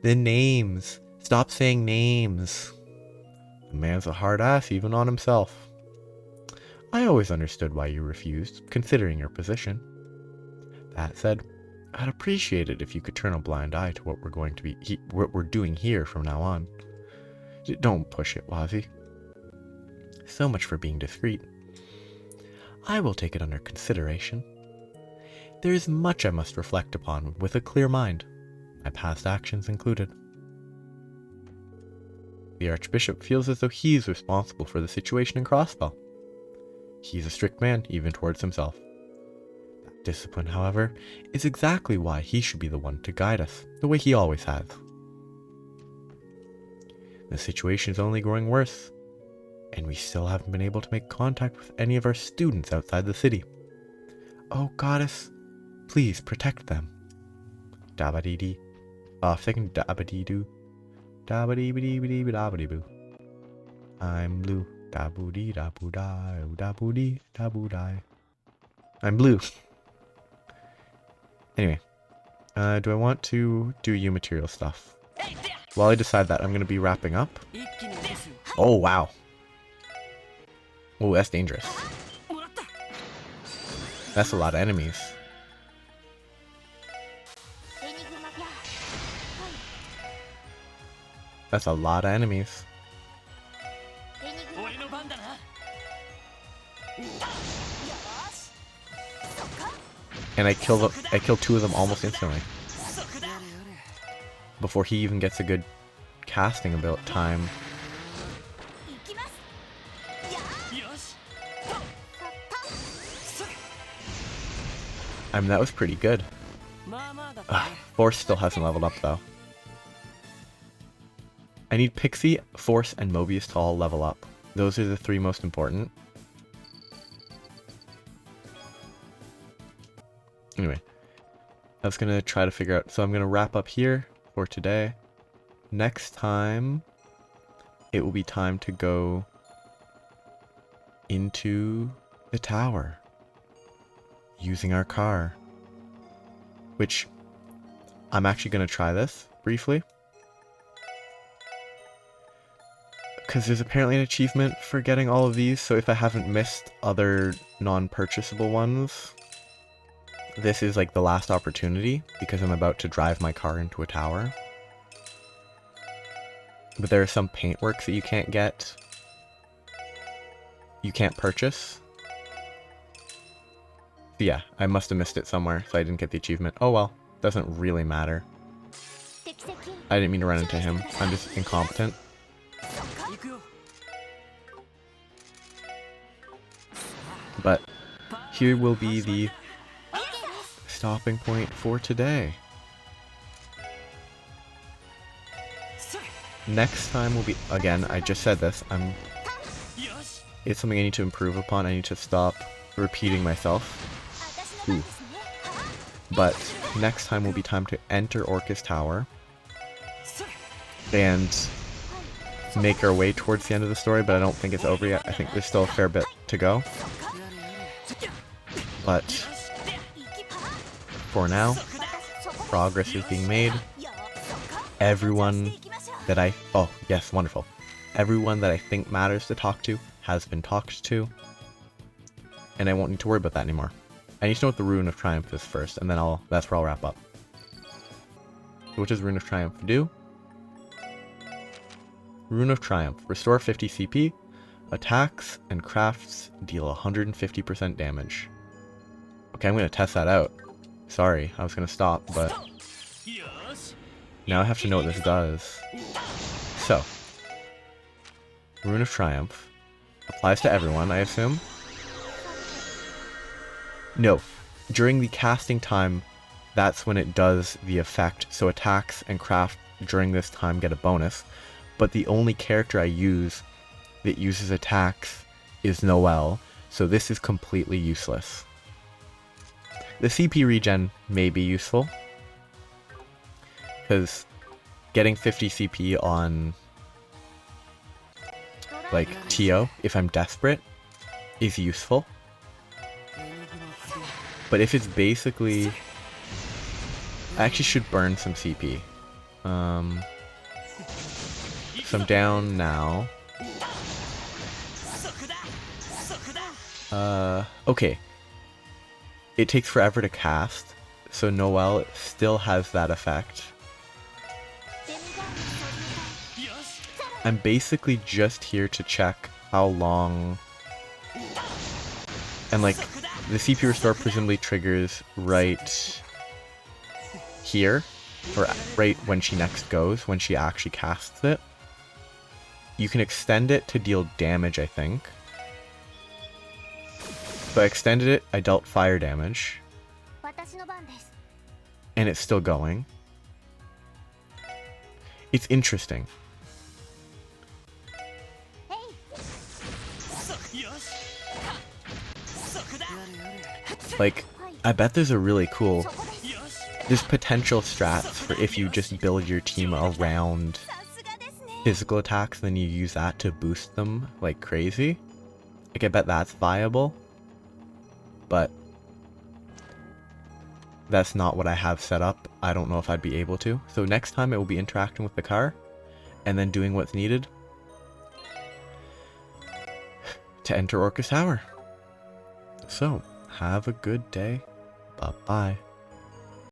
The names! Stop saying names! The man's a hard ass even on himself. I always understood why you refused, considering your position. That said, I'd appreciate it if you could turn a blind eye to what we're doing here from now on. Don't push it, Wazi. So much for being discreet. I will take it under consideration. There is much I must reflect upon with a clear mind, my past actions included. The Archbishop feels as though he's responsible for the situation in Crossbell. He's a strict man, even towards himself. That discipline, however, is exactly why he should be the one to guide us, the way he always has. The situation is only growing worse, and we still haven't been able to make contact with any of our students outside the city. Oh, Goddess, please protect them. Dabba-dee-dee. Second dabba-dee-doo. Dabba-dee-dee-dee-dee-dabba-dee-boo. I'm blue. Daboo-dee-daboo-die. Daboo-dee, daboo-die. I'm blue. Anyway. Do I want to do U material stuff? While I decide that, I'm going to be wrapping up. Oh, wow. Oh, that's dangerous. That's a lot of enemies. That's a lot of enemies. And I kill two of them almost instantly. Before he even gets a good casting about time. I mean, that was pretty good. Force still hasn't leveled up though. I need Pixie, Force, and Mobius to all level up. Those are the three most important. Anyway, I was gonna try to figure out, so I'm gonna wrap up here for today. Next time, it will be time to go into the tower using our car. Which, I'm actually gonna try this briefly. Because there's apparently an achievement for getting all of these, so if I haven't missed other non-purchasable ones, this is like the last opportunity, because I'm about to drive my car into a tower. But there are some paintworks that you can't get. You can't purchase. So yeah, I must have missed it somewhere, so I didn't get the achievement. Oh well, doesn't really matter. I didn't mean to run into him. I'm just incompetent. But here will be the stopping point for today. Next time will be, again, I just said this, it's something I need to improve upon. I need to stop repeating myself. Ooh. But next time will be time to enter Orcus Tower and make our way towards the end of the story, but I don't think it's over yet. I think there's still a fair bit to go. But for now, progress is being made. Everyone that oh yes, wonderful. Everyone that I think matters to talk to has been talked to. And I won't need to worry about that anymore. I need to know what the Rune of Triumph is first, and then that's where I'll wrap up. So what does Rune of Triumph do? Rune of Triumph. Restore 50 CP. Attacks and crafts deal 150% damage. Okay, I'm going to test that out. Sorry, I was going to stop, but now I have to know what this does. So, Rune of Triumph applies to everyone, I assume. No, during the casting time, that's when it does the effect. So attacks and craft during this time get a bonus. But the only character I use that uses attacks is Noelle, so this is completely useless. The CP regen may be useful, because getting 50 CP on, like, TO, if I'm desperate, is useful. But if it's basically... I actually should burn some CP. So I'm down now. Okay. It takes forever to cast, so Noelle still has that effect. I'm basically just here to check how long... And like, the CP restore presumably triggers right here, or right when she next goes, when she actually casts it. you can extend it to deal damage, I think. So I extended it, I dealt fire damage. And it's still going. It's interesting. Like, I bet there's a really cool... There's potential strats for if you just build your team around physical attacks, then you use that to boost them like crazy. Like, I bet that's viable. But that's not what I have set up. I don't know if I'd be able to. So next time it will be interacting with the car and then doing what's needed to enter Orcus Tower. So, have a good day. Bye-bye.